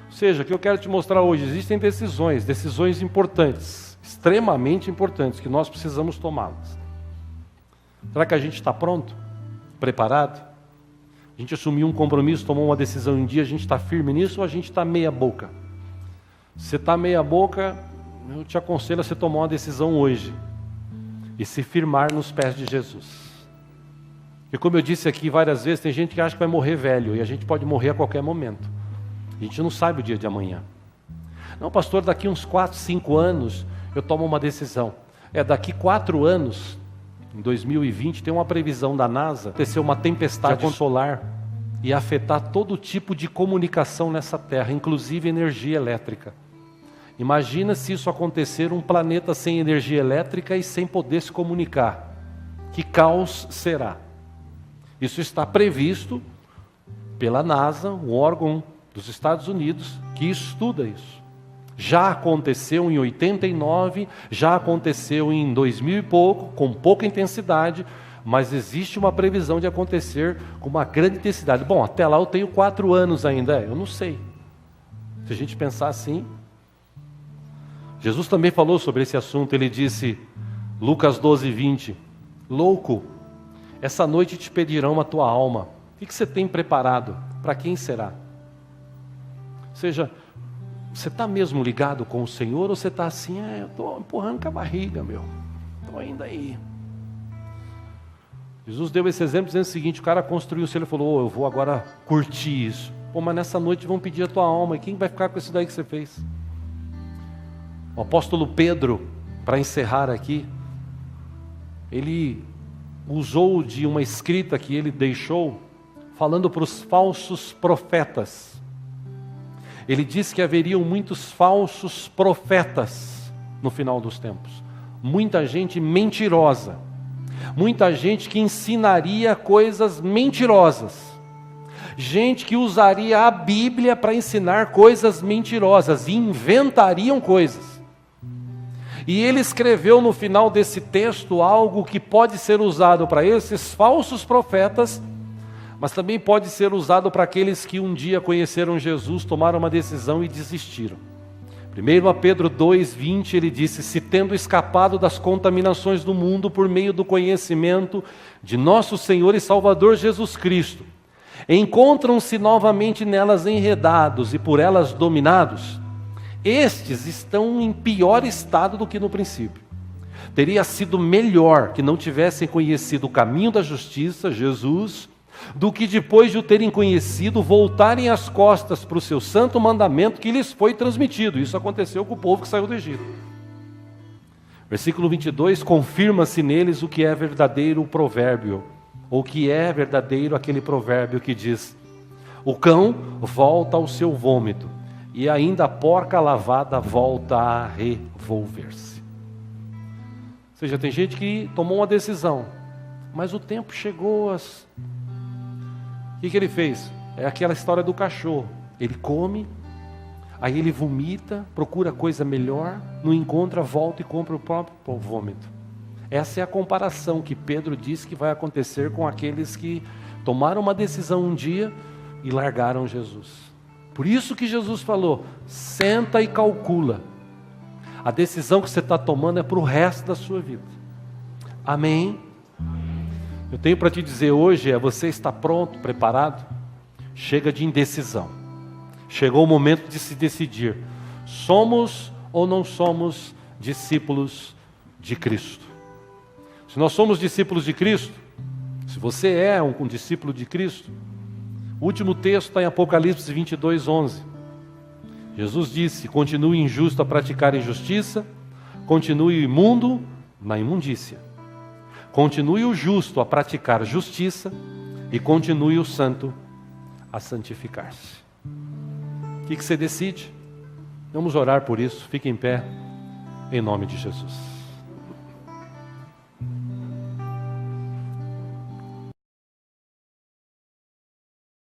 Ou seja, o que eu quero te mostrar hoje, existem decisões importantes, extremamente importantes, que nós precisamos tomá-las. Será que a gente está pronto? Preparado? A gente assumiu um compromisso, tomou uma decisão em dia, a gente está firme nisso ou a gente está meia boca? Se você está meia boca, eu te aconselho a você tomar uma decisão hoje e se firmar nos pés de Jesus. E como eu disse aqui várias vezes, tem gente que acha que vai morrer velho e a gente pode morrer a qualquer momento. A gente não sabe o dia de amanhã. Não, pastor, daqui uns 4, 5 anos eu tomo uma decisão. Daqui 4 anos, em 2020, tem uma previsão da NASA, acontecer uma tempestade solar e afetar todo tipo de comunicação nessa Terra, inclusive energia elétrica. Imagina se isso acontecer, um planeta sem energia elétrica e sem poder se comunicar. Que caos será? Isso está previsto pela NASA, um órgão dos Estados Unidos que estuda isso. Já aconteceu em 89, já aconteceu em 2000 e pouco, com pouca intensidade, mas existe uma previsão de acontecer com uma grande intensidade. Bom, até lá eu tenho 4 anos ainda, eu não sei. Se a gente pensar assim... Jesus também falou sobre esse assunto, ele disse, Lucas 12, 20, louco, essa noite te pedirão a tua alma. O que você tem preparado? Para quem será? Ou seja, você está mesmo ligado com o Senhor ou você está assim, eu estou empurrando com a barriga, estou ainda aí. Jesus deu esse exemplo dizendo o seguinte, o cara construiu isso, ele falou, eu vou agora curtir isso. Mas nessa noite vão pedir a tua alma, e quem vai ficar com isso daí que você fez? O apóstolo Pedro, para encerrar aqui, ele usou de uma escrita que ele deixou, falando para os falsos profetas. Ele disse que haveriam muitos falsos profetas no final dos tempos. Muita gente mentirosa. Muita gente que ensinaria coisas mentirosas. Gente que usaria a Bíblia para ensinar coisas mentirosas e inventariam coisas. E ele escreveu no final desse texto algo que pode ser usado para esses falsos profetas, mas também pode ser usado para aqueles que um dia conheceram Jesus, tomaram uma decisão e desistiram. 1 Pedro 2,20 ele disse, se tendo escapado das contaminações do mundo por meio do conhecimento de nosso Senhor e Salvador Jesus Cristo, encontram-se novamente nelas enredados e por elas dominados, estes estão em pior estado do que no princípio. Teria sido melhor que não tivessem conhecido o caminho da justiça, Jesus, do que depois de o terem conhecido, voltarem as costas para o seu santo mandamento que lhes foi transmitido. Isso aconteceu com o povo que saiu do Egito. Versículo 22, confirma-se neles o que é verdadeiro o provérbio, ou que é verdadeiro aquele provérbio que diz, o cão volta ao seu vômito, e ainda a porca lavada volta a revolver-se. Ou seja, tem gente que tomou uma decisão, mas o tempo chegou. O que ele fez? É aquela história do cachorro. Ele come, aí ele vomita, procura coisa melhor, não encontra, volta e compra o próprio vômito. Essa é a comparação que Pedro diz que vai acontecer com aqueles que tomaram uma decisão um dia e largaram Jesus. Por isso que Jesus falou, senta e calcula. A decisão que você está tomando é para o resto da sua vida. Amém? Eu tenho para te dizer hoje, você está pronto, preparado? Chega de indecisão. Chegou o momento de se decidir. Somos ou não somos discípulos de Cristo? Se nós somos discípulos de Cristo, se você é um discípulo de Cristo, o último texto está em Apocalipse 22, 11. Jesus disse, continue injusto a praticar injustiça, continue imundo na imundícia. Continue o justo a praticar justiça e continue o santo a santificar-se. O que você decide? Vamos orar por isso. Fique em pé, em nome de Jesus.